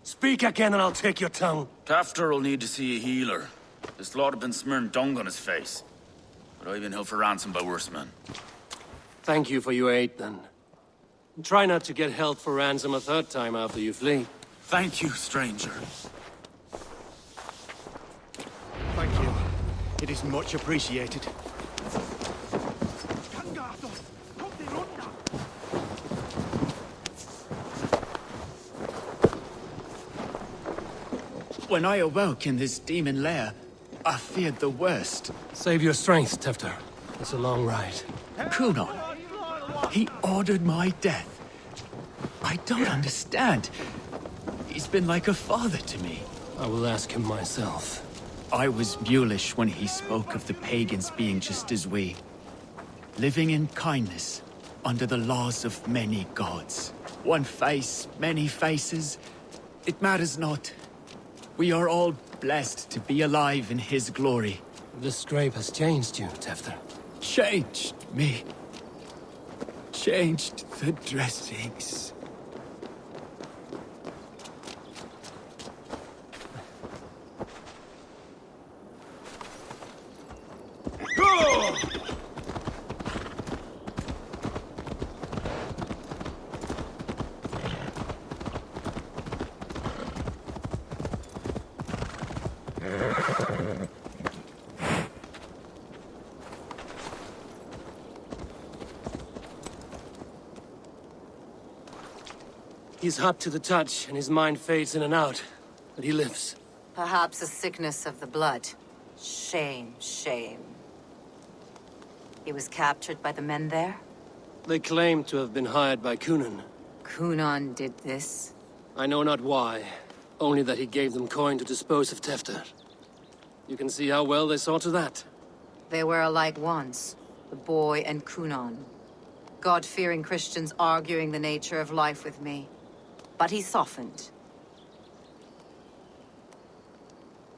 Speak again and I'll take your tongue. Tafter will need to see a healer. This lord have been smearing dung on his face. But I've been held for ransom by worse men. Thank you for your aid, then. Try not to get held for ransom a third time after you flee. Thank you, stranger. Thank you. It is much appreciated. When I awoke in this demon lair, I feared the worst. Save your strength, Tefter. It's a long ride. Coonan, he ordered my death. I don't understand. He's been like a father to me. I will ask him myself. I was mulish when he spoke of the pagans being just as we. Living in kindness, under the laws of many gods. One face, many faces. It matters not. We are all blessed to be alive in his glory. The scrape has changed you, Tefter. Changed me. Changed the dressings. He's hot to the touch, and his mind fades in and out. But he lives. Perhaps a sickness of the blood. Shame, shame. He was captured by the men there? They claim to have been hired by Coonan. Coonan did this? I know not why. Only that he gave them coin to dispose of Tefter. You can see how well they saw to that. They were alike once, the boy and Coonan. God-fearing Christians arguing the nature of life with me. But he softened.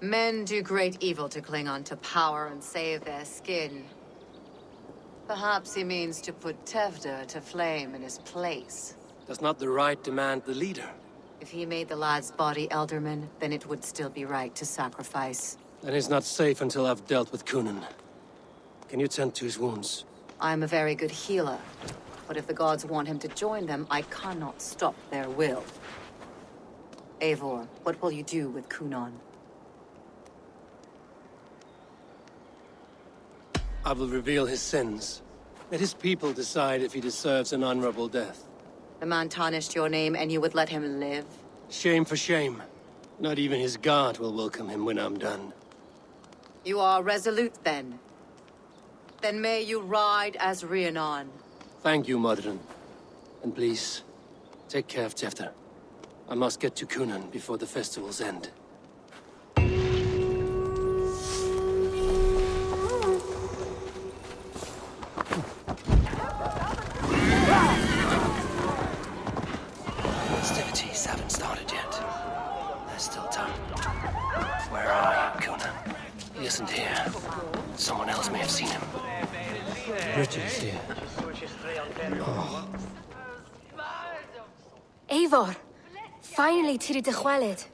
Men do great evil to cling on to power and save their skin. Perhaps he means to put Tefter to flame in his place. Does not the right demand the leader? If he made the lad's body Elderman, then it would still be right to sacrifice. Then he's not safe until I've dealt with Coonan. Can you tend to his wounds? I'm a very good healer. But if the gods want him to join them, I cannot stop their will. Eivor, what will you do with Coonan? I will reveal his sins. Let his people decide if he deserves an honorable death. The man tarnished your name and you would let him live? Shame for shame. Not even his guard will welcome him when I'm done. You are resolute, then. Then may you ride as Rhiannon. Thank you, Modron. And please, take care of Tefter. I must get to Coonan before the festival's end. Festivities haven't started yet. There's still time. Where are you, Coonan? He isn't here. Someone else may have seen him. Richard is here. Eivor, finally tiri de chwaled.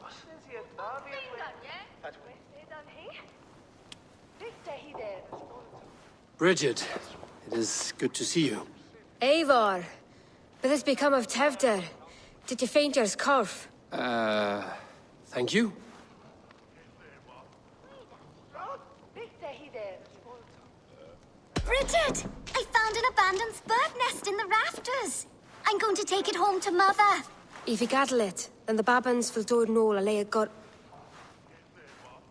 Bridget, it is good to see you. Eivor, but this become of Tevder. Did you faint your scarf? Thank you. Bridget! I found an abandoned bird nest in the rafters. I'm going to take it home to Mother. If you gather it, then the babans will do it all. I got.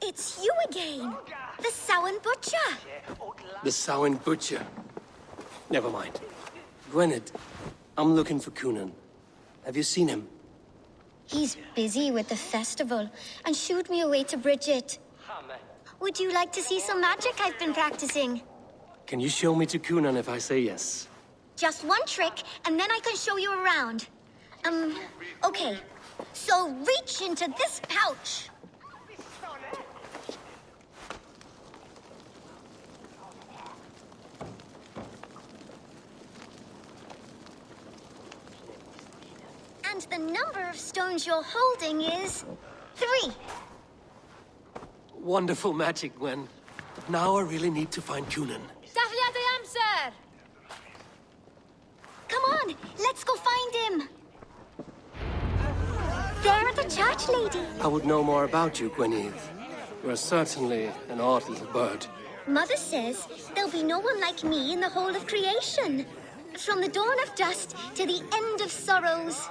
It's you again. The Sowen Butcher. The Sowen Butcher. Never mind. Gwynedd, I'm looking for Coonan. Have you seen him? He's busy with the festival and shooed me away to Bridget. Would you like to see some magic I've been practicing? Can you show me to Coonan if I say yes? Just one trick, and then I can show you around. Okay. So reach into this pouch. And the number of stones you're holding is 3. Wonderful magic, Gwen. But now I really need to find Coonan. Come on, let's go find him. There at the church, lady. I would know more about you, Gwynedd. You're certainly an odd little bird. Mother says there'll be no one like me in the whole of creation. From the dawn of dust to the end of sorrows.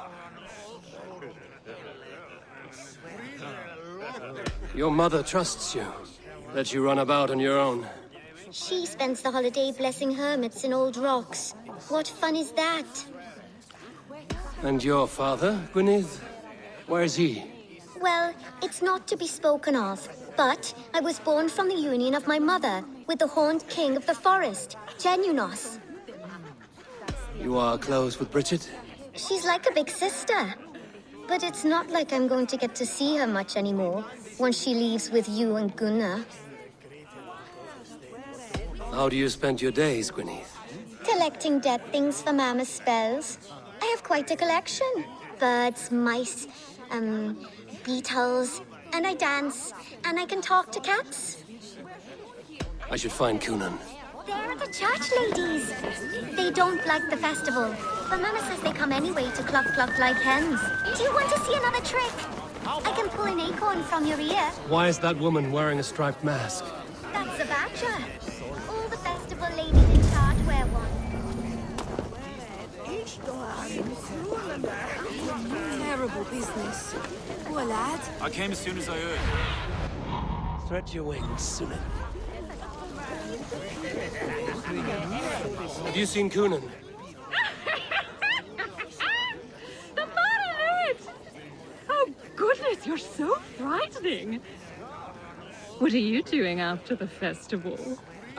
Your mother trusts you. Lets you run about on your own. She spends the holiday blessing hermits in old rocks. What fun is that? And your father, Gwynedd? Where's he? Well, it's not to be spoken of, but I was born from the union of my mother with the horned king of the forest, Genunos. You are close with Bridget? She's like a big sister. But it's not like I'm going to get to see her much anymore once she leaves with you and Gunnar. How do you spend your days, Gwynedd? Collecting dead things for Mama's spells. I have quite a collection. Birds, mice, beetles, and I dance, and I can talk to cats. I should find Coonan. They're at the church, ladies. They don't like the festival, but Mama says they come anyway to cluck cluck like hens. Do you want to see another trick? I can pull an acorn from your ear. Why is that woman wearing a striped mask? That's a badger. All the festival ladies in charge wear one. Terrible business. Poor lad. I came as soon as I heard. Stretch your wings, Sunan. Have you seen Coonan? The Baronet! Oh, goodness, you're so frightening. What are you doing after the festival?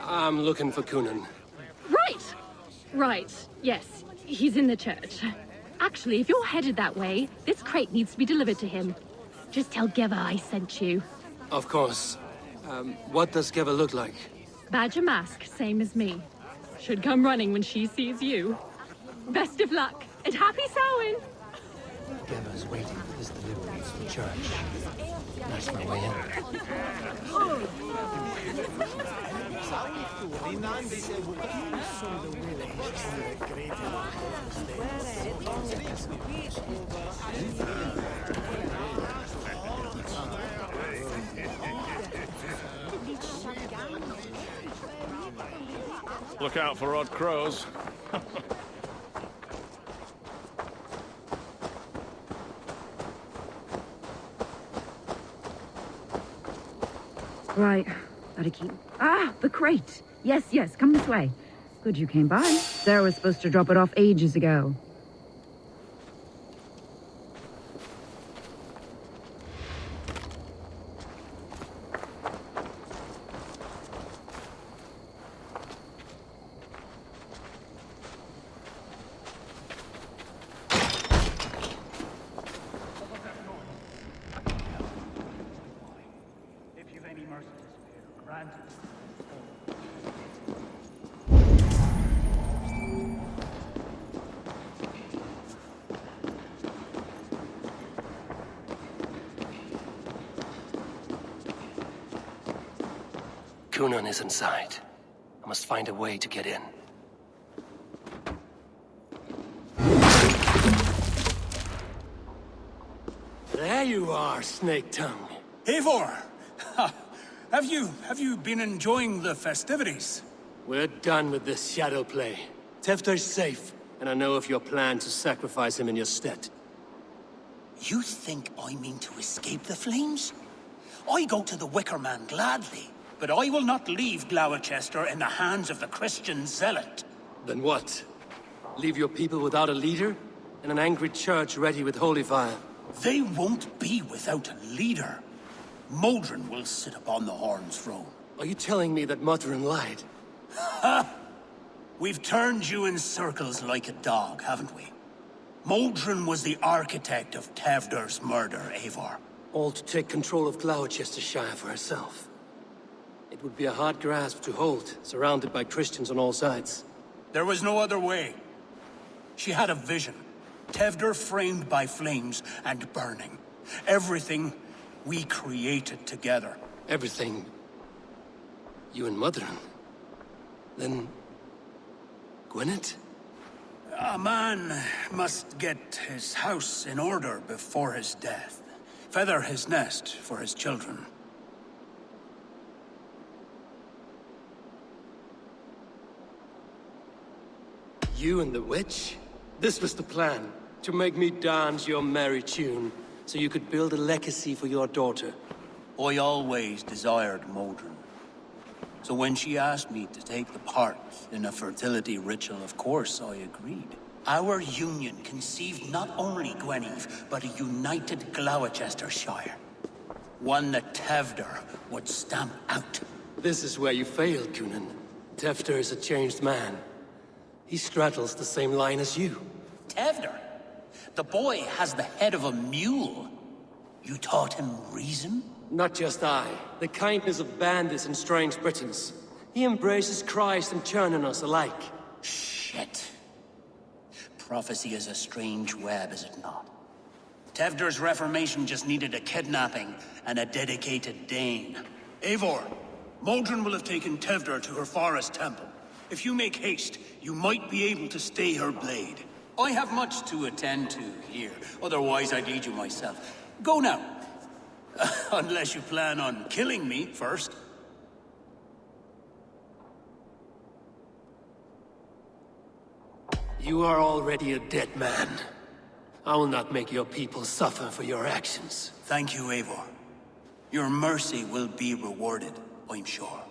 I'm looking for Coonan. Right! Right, yes. He's in the church. Actually, if you're headed that way, this crate needs to be delivered to him. Just tell Geva I sent you. Of course. What does Geva look like? Badger mask, same as me. Should come running when she sees you. Best of luck, and happy Samhain! Geva's waiting for this delivery from the church. That's my way in. Look out for odd crows. Right. Gotta keep... Ah! The crate! Yes, yes, come this way. Good you came by. Sarah was supposed to drop it off ages ago. Cunan is inside. I must find a way to get in. There you are, Snake Tongue. Eivor! Have you been enjoying the festivities? We're done with this shadow play. Tefter's safe, and I know of your plan to sacrifice him in your stead. You think I mean to escape the flames? I go to the Wicker Man gladly, but I will not leave Glowecester in the hands of the Christian zealot. Then what? Leave your people without a leader? And an angry church ready with holy fire? They won't be without a leader. Modron will sit upon the Horn's throne. Are you telling me that Modron lied? Ha! We've turned you in circles like a dog, haven't we? Modron was the architect of Tevder's murder, Eivor. All to take control of Glowecestrescire for herself. It would be a hard grasp to hold, surrounded by Christians on all sides. There was no other way. She had a vision. Tevder framed by flames and burning. Everything we created together. Everything? You and Modron? Then... Gwyneth? A man must get his house in order before his death. Feather his nest for his children. You and the witch? This was the plan. To make me dance your merry tune, so you could build a legacy for your daughter. I always desired Modron. So when she asked me to take the part in a fertility ritual, of course I agreed. Our union conceived not only Gweneve, but a united Glowecestrescire. One that Tevder would stamp out. This is where you failed, Cunan. Tefter is a changed man. He straddles the same line as you. Tevder? The boy has the head of a mule. You taught him reason? Not just I. The kindness of bandits and strange Britons. He embraces Christ and churning us alike. Shit. Prophecy is a strange web, is it not? Tevder's reformation just needed a kidnapping and a dedicated Dane. Eivor, Modron will have taken Tevder to her forest temple. If you make haste, you might be able to stay her blade. I have much to attend to here, otherwise I'd lead you myself. Go now. Unless you plan on killing me first. You are already a dead man. I will not make your people suffer for your actions. Thank you, Eivor. Your mercy will be rewarded, I'm sure.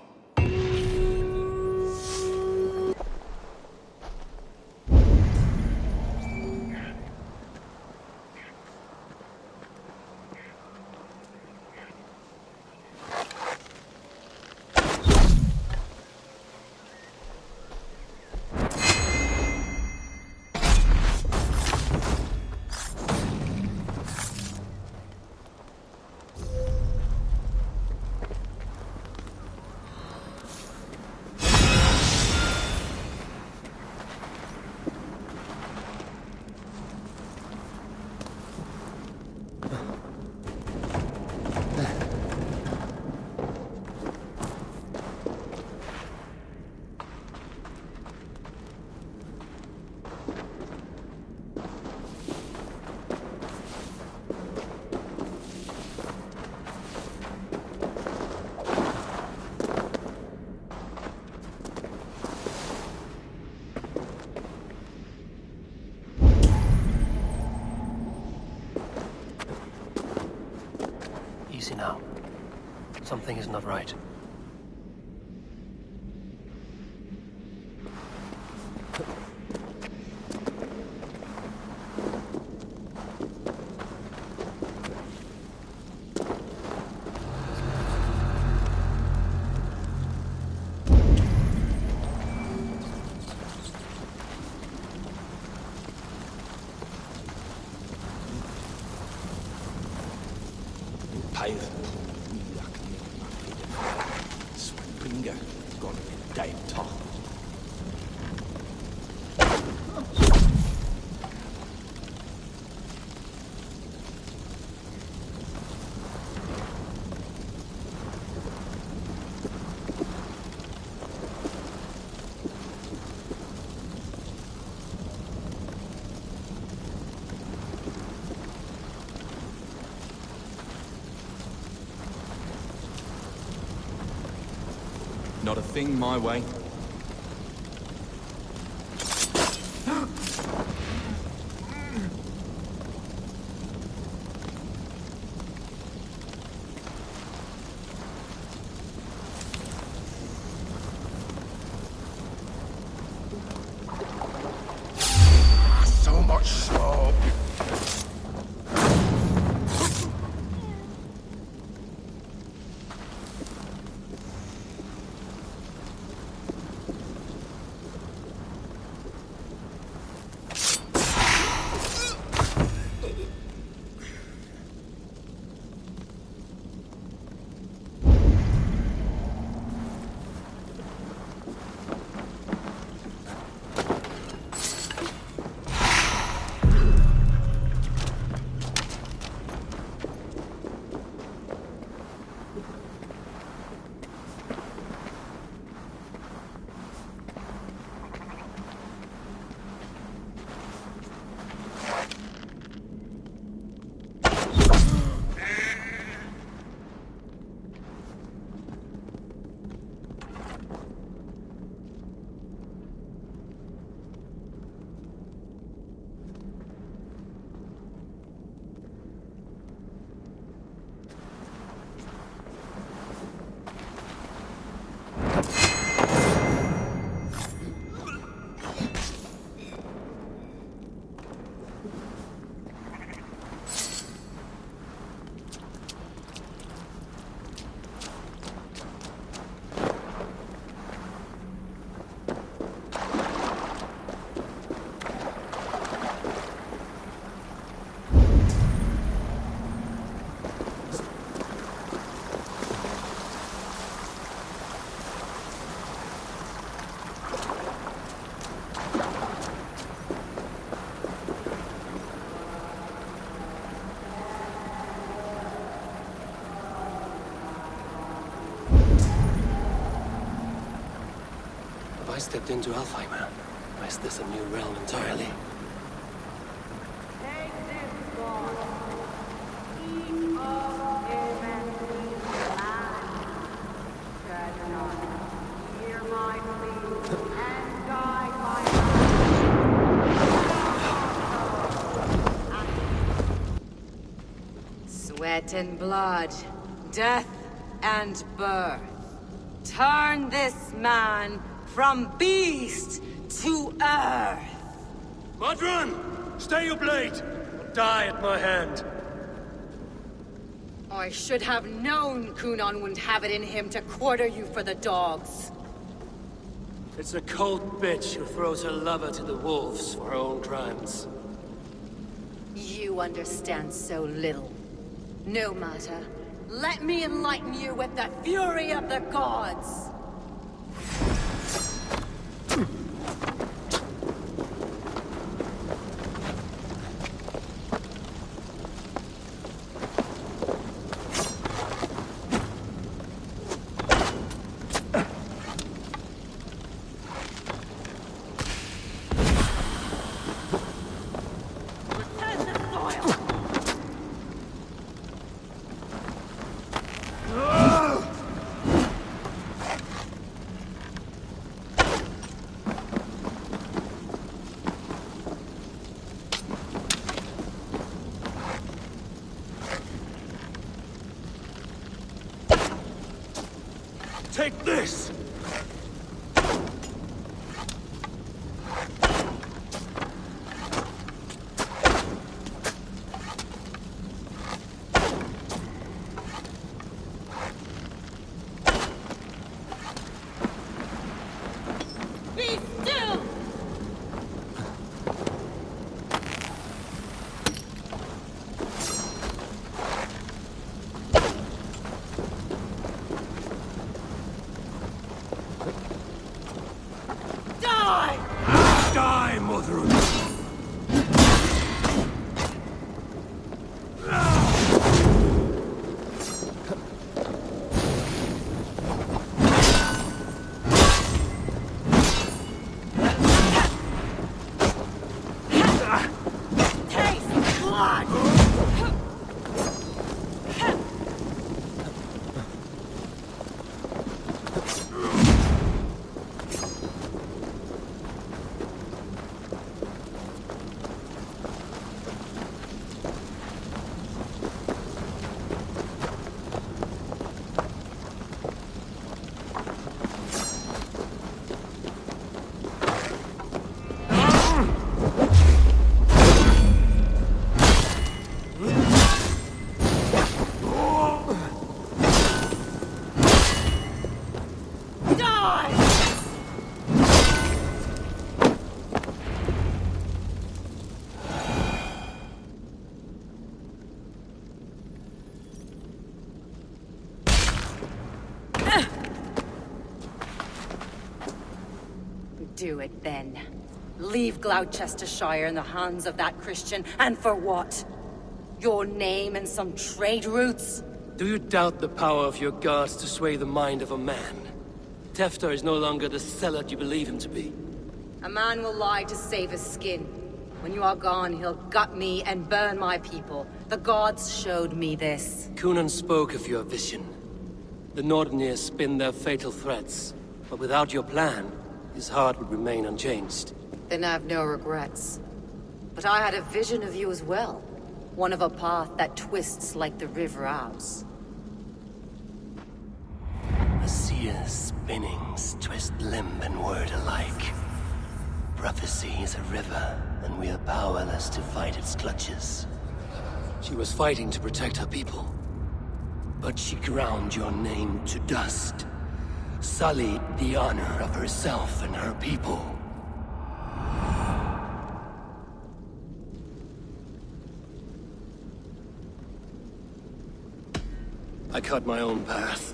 Easy now. Something is not right. Not a thing my way. So much smoke. I stepped into Alfheim. Or is this a new realm entirely? Sweat and blood, death and birth. Turn this man from beast to earth. Modron! Stay your blade! Die at my hand! I should have known Kunon wouldn't have it in him to quarter you for the dogs. It's a cold bitch who throws her lover to the wolves for her own crimes. You understand so little. No matter. Let me enlighten you with the fury of the gods! Take this! Be still! Do it then. Leave Glowecestrescire in the hands of that Christian, and for what? Your name and some trade routes? Do you doubt the power of your gods to sway the mind of a man? Tefter is no longer the zealot you believe him to be. A man will lie to save his skin. When you are gone, he'll gut me and burn my people. The gods showed me this. Cunan spoke of your vision. The Nordenir spin their fatal threats, but without your plan, his heart would remain unchanged. Then I've no regrets. But I had a vision of you as well. One of a path that twists like the river Ouse. A seer's spinnings twist limb and word alike. Prophecy is a river, and we are powerless to fight its clutches. She was fighting to protect her people, but she ground your name to dust, sullied the honor of herself and her people. I cut my own path.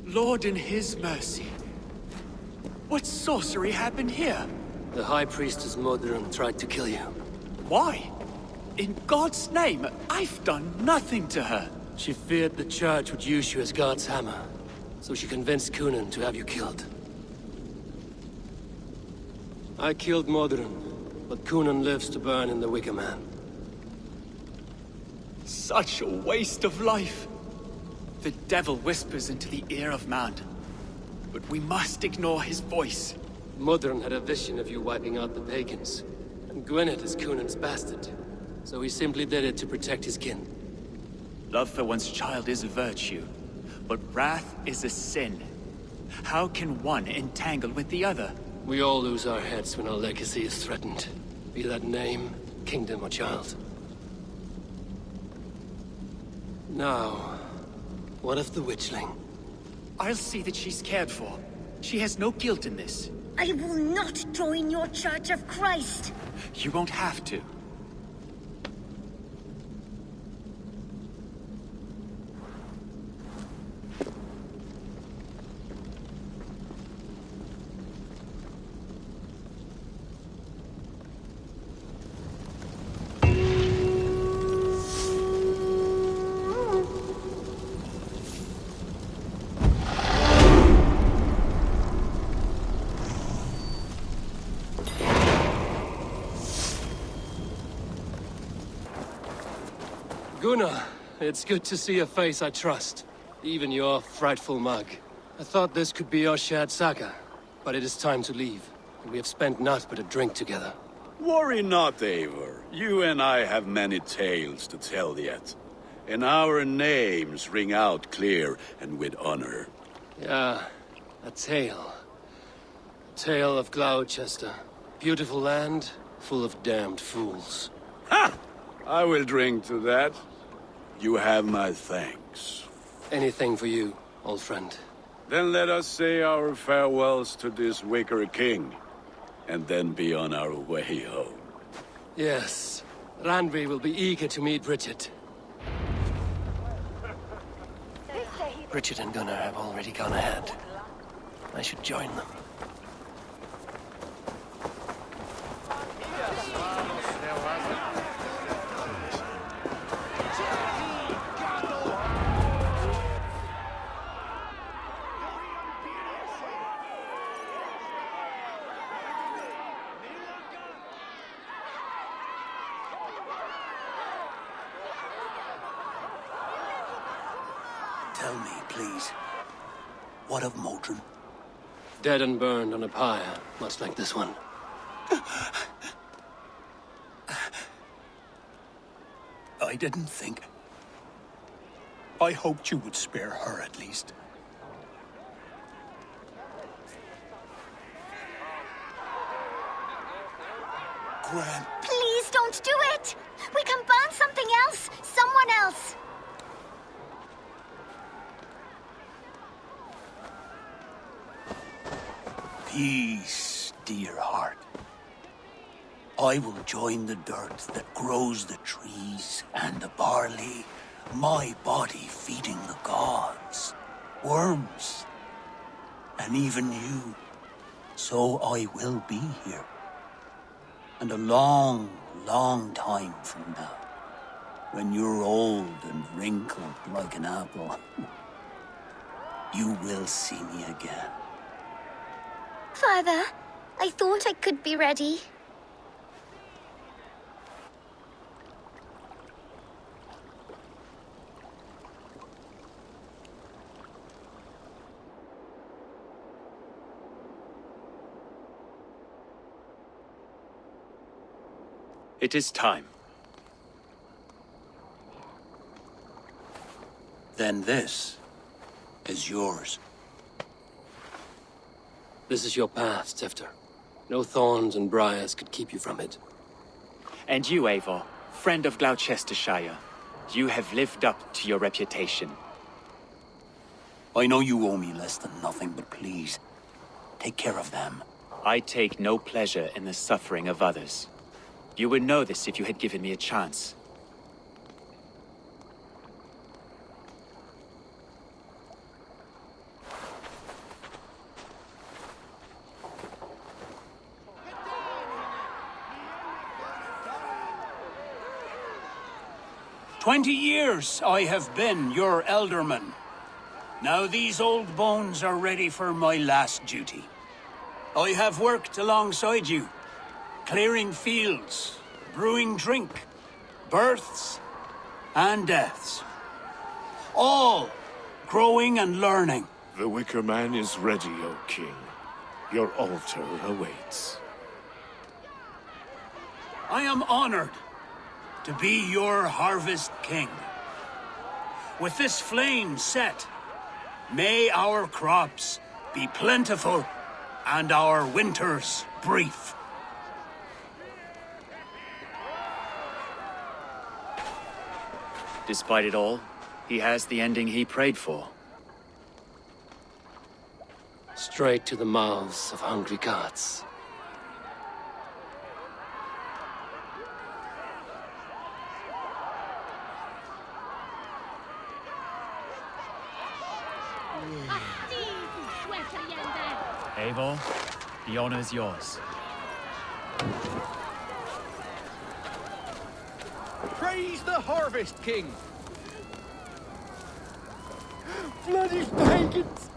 Lord in his mercy. What sorcery happened here? The High Priestess Modron tried to kill you. Why? In God's name, I've done nothing to her. She feared the Church would use you as God's hammer, so she convinced Cunan to have you killed. I killed Modron, but Cunan lives to burn in the Wicker Man. Such a waste of life. The devil whispers into the ear of man, but we must ignore his voice. Modron had a vision of you wiping out the pagans, and Gwynedd is Cunan's bastard, so he simply did it to protect his kin. Love for one's child is a virtue, but wrath is a sin. How can one entangle with the other? We all lose our heads when our legacy is threatened, be that name, kingdom, or child. Now, what of the witchling? I'll see that she's cared for. She has no guilt in this. I will not join your Church of Christ. You won't have to. Gunnar, it's good to see a face I trust. Even your frightful mug. I thought this could be our shared saga, but it is time to leave. We have spent naught but a drink together. Worry not, Eivor. You and I have many tales to tell yet. And our names ring out clear and with honor. Yeah, a tale. A tale of Gloucester. Beautiful land, full of damned fools. Ha! I will drink to that. You have my thanks. Anything for you, old friend. Then let us say our farewells to this Wicker King, and then be on our way home. Yes, Randvi will be eager to meet Bridget. Bridget and Gunnar have already gone ahead. I should join them. Tell me, please. What of Modron? Dead and burned on a pyre, much like this one. I didn't think. I hoped you would spare her at least. Gran. Please don't do it! We can burn something else! Someone else! Peace, dear heart. I will join the dirt that grows the trees and the barley, my body feeding the gods, worms, and even you. So I will be here. And a long, long time from now, when you're old and wrinkled like an apple, you will see me again. Father, I thought I could be ready. It is time. Then this is yours. This is your path, Tifter. No thorns and briars could keep you from it. And you, Eivor, friend of Glowecestrescire, you have lived up to your reputation. I know you owe me less than nothing, but please, take care of them. I take no pleasure in the suffering of others. You would know this if you had given me a chance. "20 years I have been your elderman. Now these old bones are ready for my last duty. I have worked alongside you, clearing fields, brewing drink, births and deaths. All growing and learning. The Wicker Man is ready, O King. Your altar awaits. I am honored to be your Harvest King. With this flame set, may our crops be plentiful and our winters brief. Despite it all, he has the ending he prayed for. Straight to the mouths of hungry gods. Eivor, the honor is yours. Praise the Harvest King! Bloody pagans!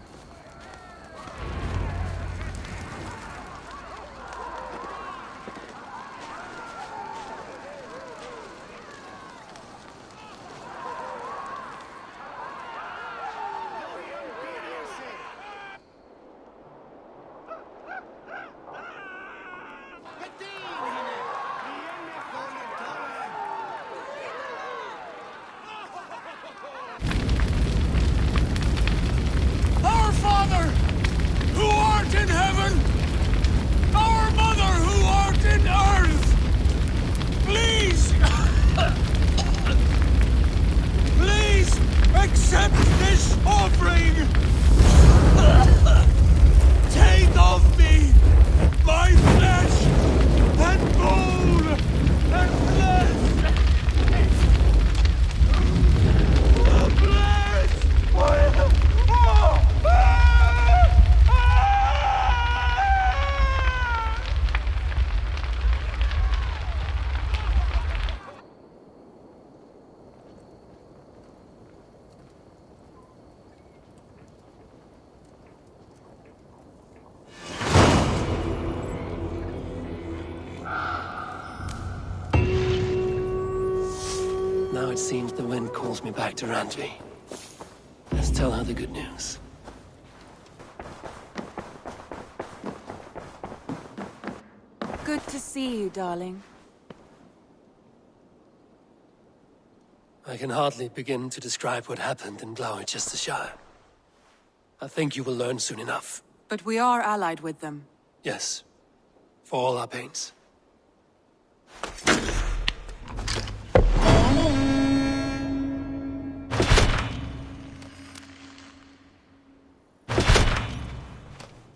Our Father, who art in heaven, our Mother, who art in earth, please, please accept this offering. Take of me my flesh and bone and blood. Now it seems the wind calls me back to Randvi. Let's tell her the good news. Good to see you, darling. I can hardly begin to describe what happened in Glowecestrescire. I think you will learn soon enough. But we are allied with them. Yes, for all our pains.